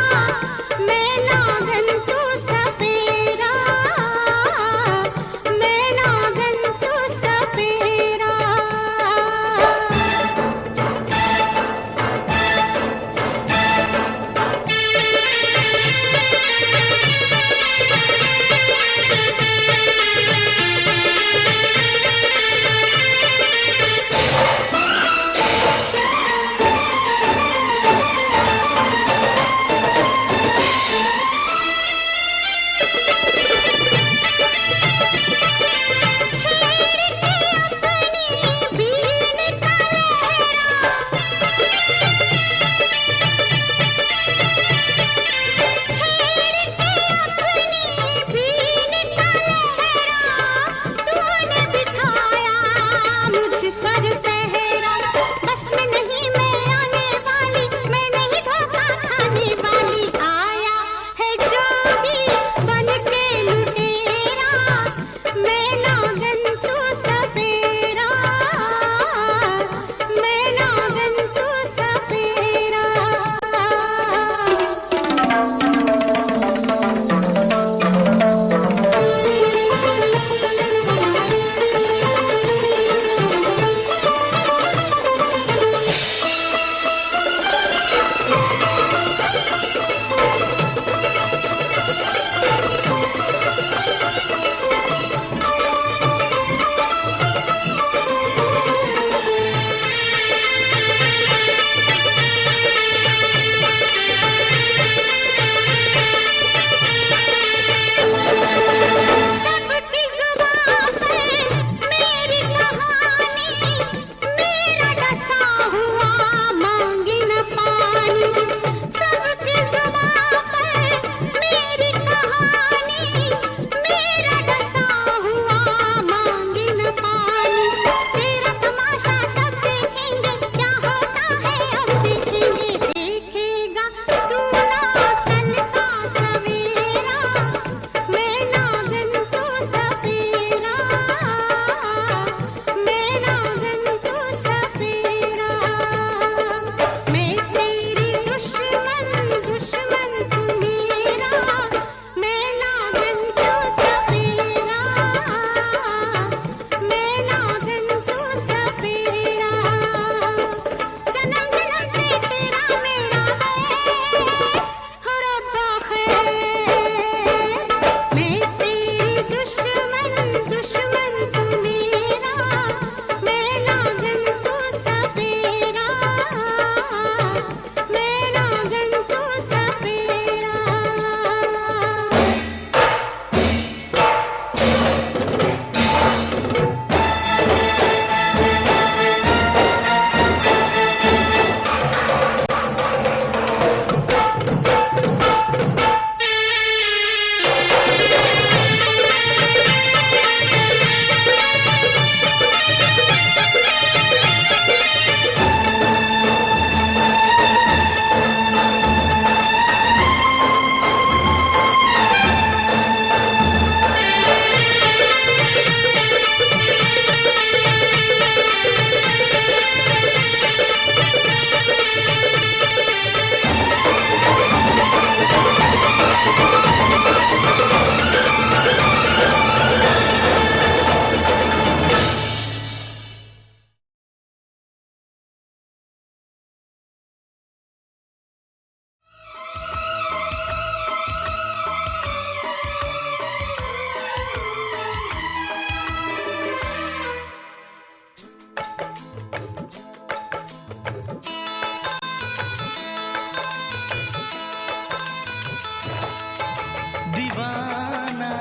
मैं नागन तू सपेरा, मैं नागन तू सपेरा। दीवाना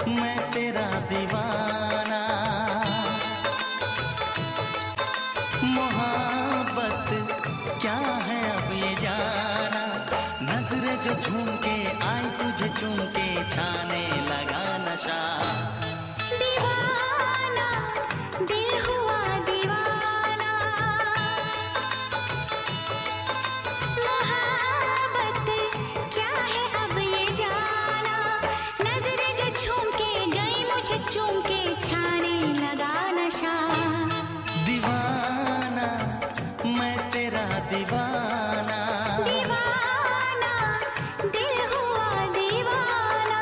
मैं तेरा दीवाना, मोहब्बत क्या है अब ये जाना, नजरें जो झूम के आई तुझे चूम के छाने लगा नशा। दीवाना दिल हुआ दीवाना, मोहब्बत क्या है अब ये जाना, नजरें जो झूम के गई मुझे चूम के छाने लगा नशा। दीवाना मैं दीवाना, दीवाना, दिल हुआ दीवाना।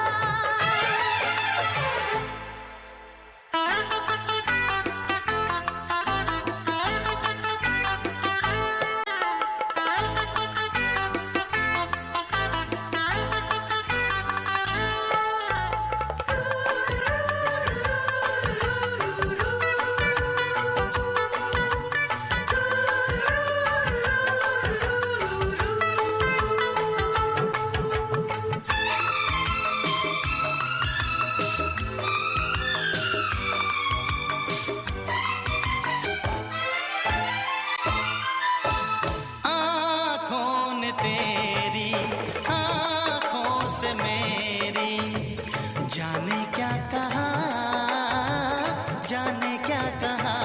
आँखों ने तेरी आँखों से मेरी जाने क्या कहा, जाने क्या कहा।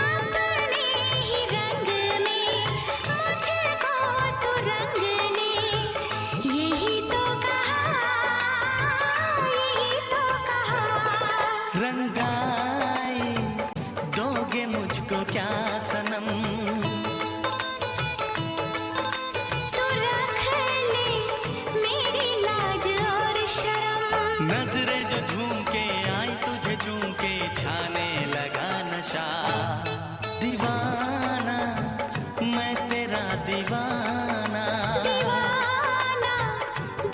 अपने ही रंग में मुझको तू रंग ले, यही तो कहा, यही तो कहा। रंगाई दोगे मुझको क्या सनम, तू रख ले मेरी लाज और शर्म। नजरें जो झूम के आई तुझे झूम के छाने लगा नशा। दीवाना मैं तेरा दीवाना, दीवाना,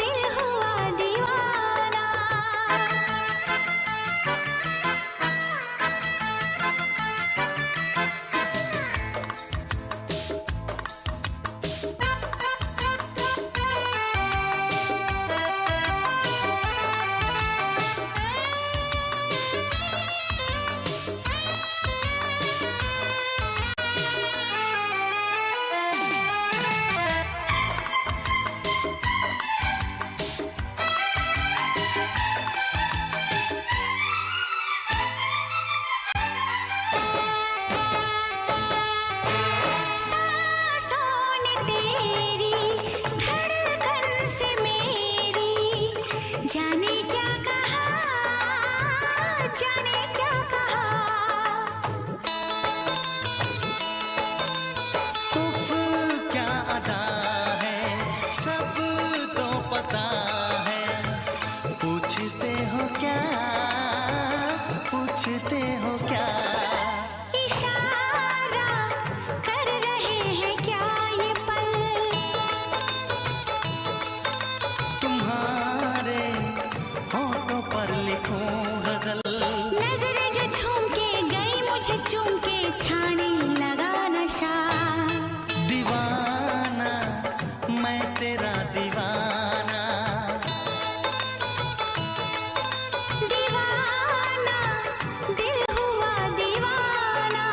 दिल हुआ दीवाना। सांसों ने तेरी धड़कन से मेरी जाने क्या कहा, जाने क्या कहा। उफ क्या अदा है सब तो पता है। पूछते हो क्या, पूछते हो क्या। इशारा कर रहे हैं क्या ये पल, तुम्हारे होठों पर लिखूं गजल। नजरें जो झूम के गई मुझे चूम के छाने लगा नशा। दीवाना मैं तेरा दीवाना, दीवाना, दिल हुआ दीवाना।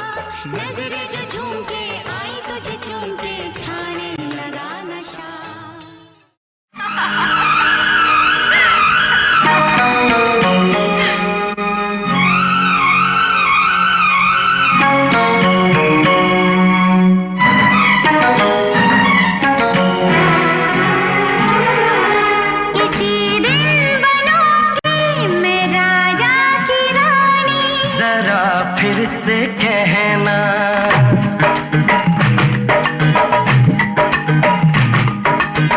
नजरें जो झूम के आई तुझे चूम के छाने लगा नशा। किसी दिन बनूंगी मैं राजा की रानी, जरा फिर से कहना।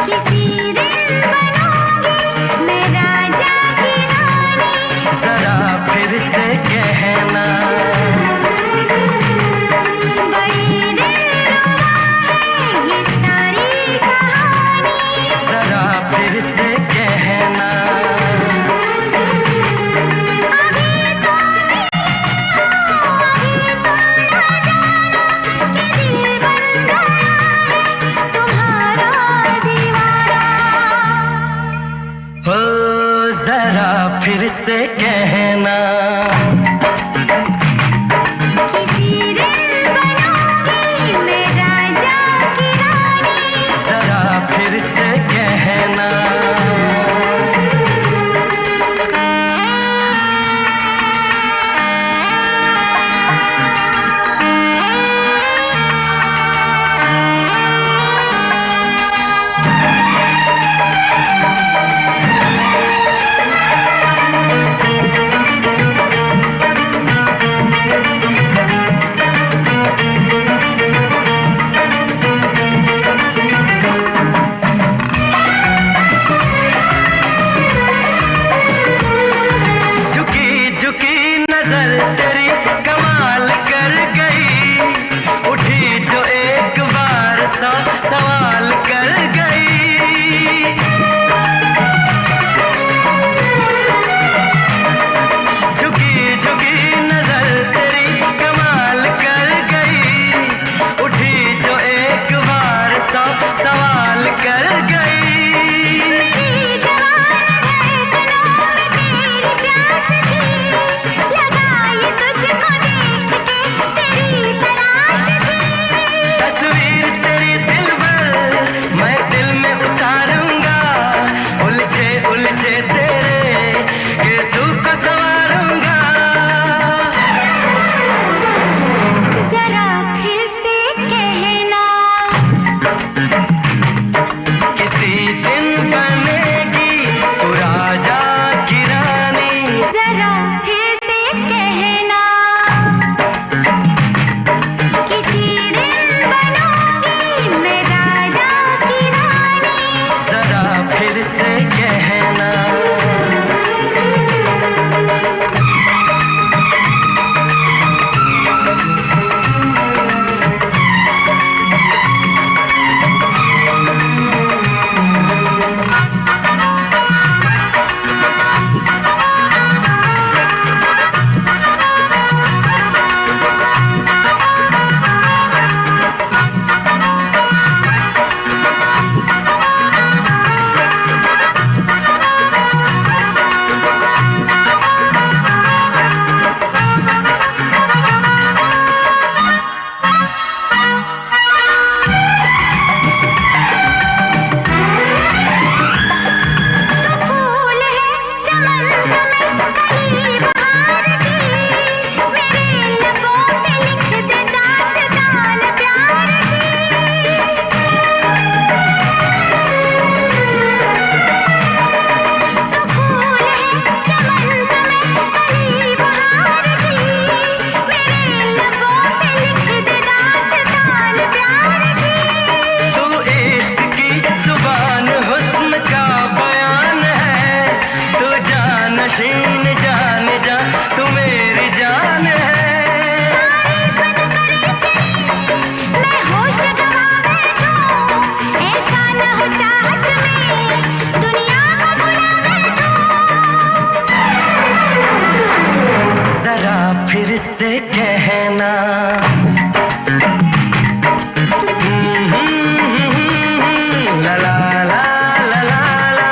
किसी दिन बनूंगी मैं राजा की रानी, जरा फिर से कहना। बड़ी दिलरुबा है ये सारी कहानी। जरा फिर से कहना। अभी तो नहीं हो, अभी तो ना जा, कहना। ला ला ला ला ला ला।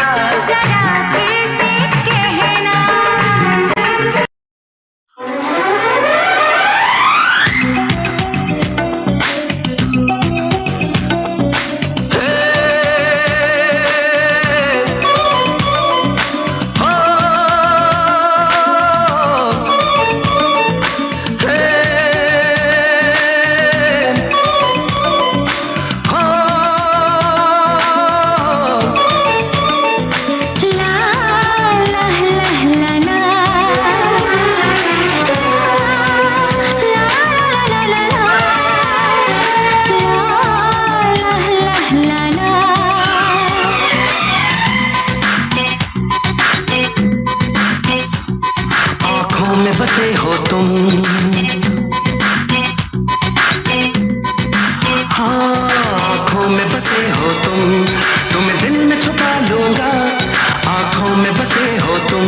जरा फिर से कहना। आँखों में बसे हो तुम, हाँ आँखों में बसे हो तुम, तुम्हें दिल में छुपा लूंगा। आँखों में बसे हो तुम,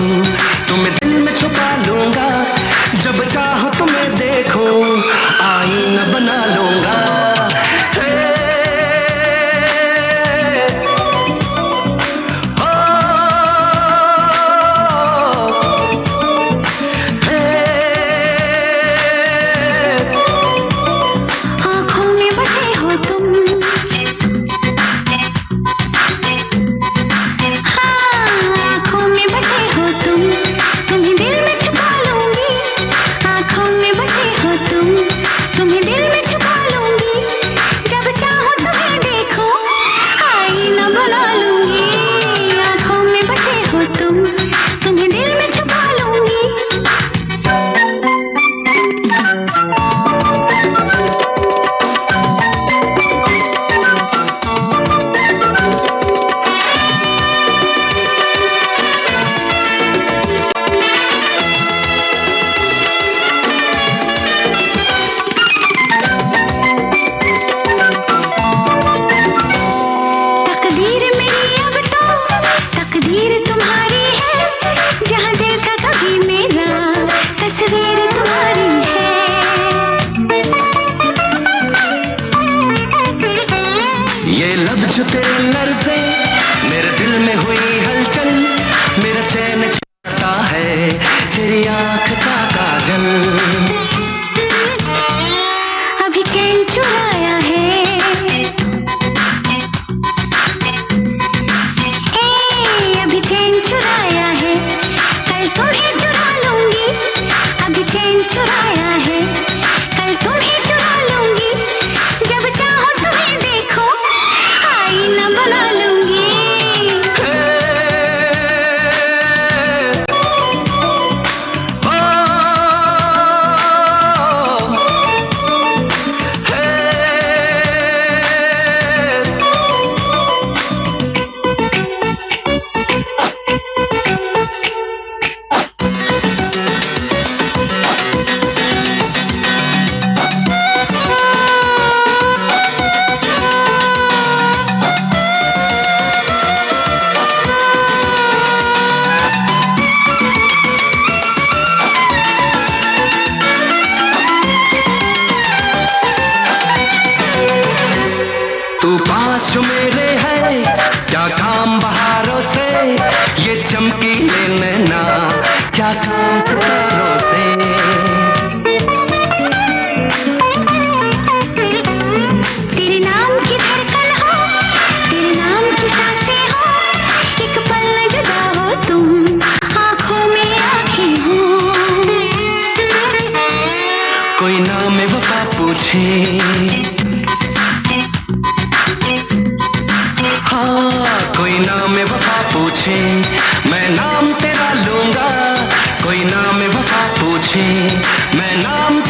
तुम्हें दिल में छुपा लूंगा। जब चाहो तुम्हें देखो, आईना बना लूंगा। आँखों में बसे हो तुम, हाँ आँखों में बसे हो तुम, तुम्हें दिल में छुपा लूंगी। आँखों में बसे हो तुम, तुम्हें दिल में छुपा लूंगी। जब चाहो तुम्हें देखो, आईना बना लूंगी। आँखों में बसे हो तुम, तुम्हें दिल में छुपा लूंगी। तकदीर मेरी अब तो तकदीर तुम्हारी है, जहाँ दिल का कभी मेरा तस्वीर तुम्हारी है। ये लफ्ज तेरे लर्ज़े, मेरे दिल में हुई हलचल। मेरा चैन छूटा है तेरी आँख का काजल। अभी चैन चुराया है, अभी चैन चुराया है, कल तुम्हें चुरा लूंगी। अभी चैन चुराया है, कल तुम्हें चुरा लूंगी। जब चाहो तुम्हें देखो, आईना बना लूंगी। तू पास जो मेरे है, क्या काम बहारों से। ये चमकीले नैना, क्या काम सितारों से। तेरे नाम की धड़कन हो, तेरे नाम की सांसें हो, एक पल न जुदा हो तुम, आँखों में आँखें हो। कोई नाम वफा पूछे, हाँ कोई नाम वफा पूछे, मैं नाम तेरा लूंगा। कोई नाम वफा पूछे, मैं नाम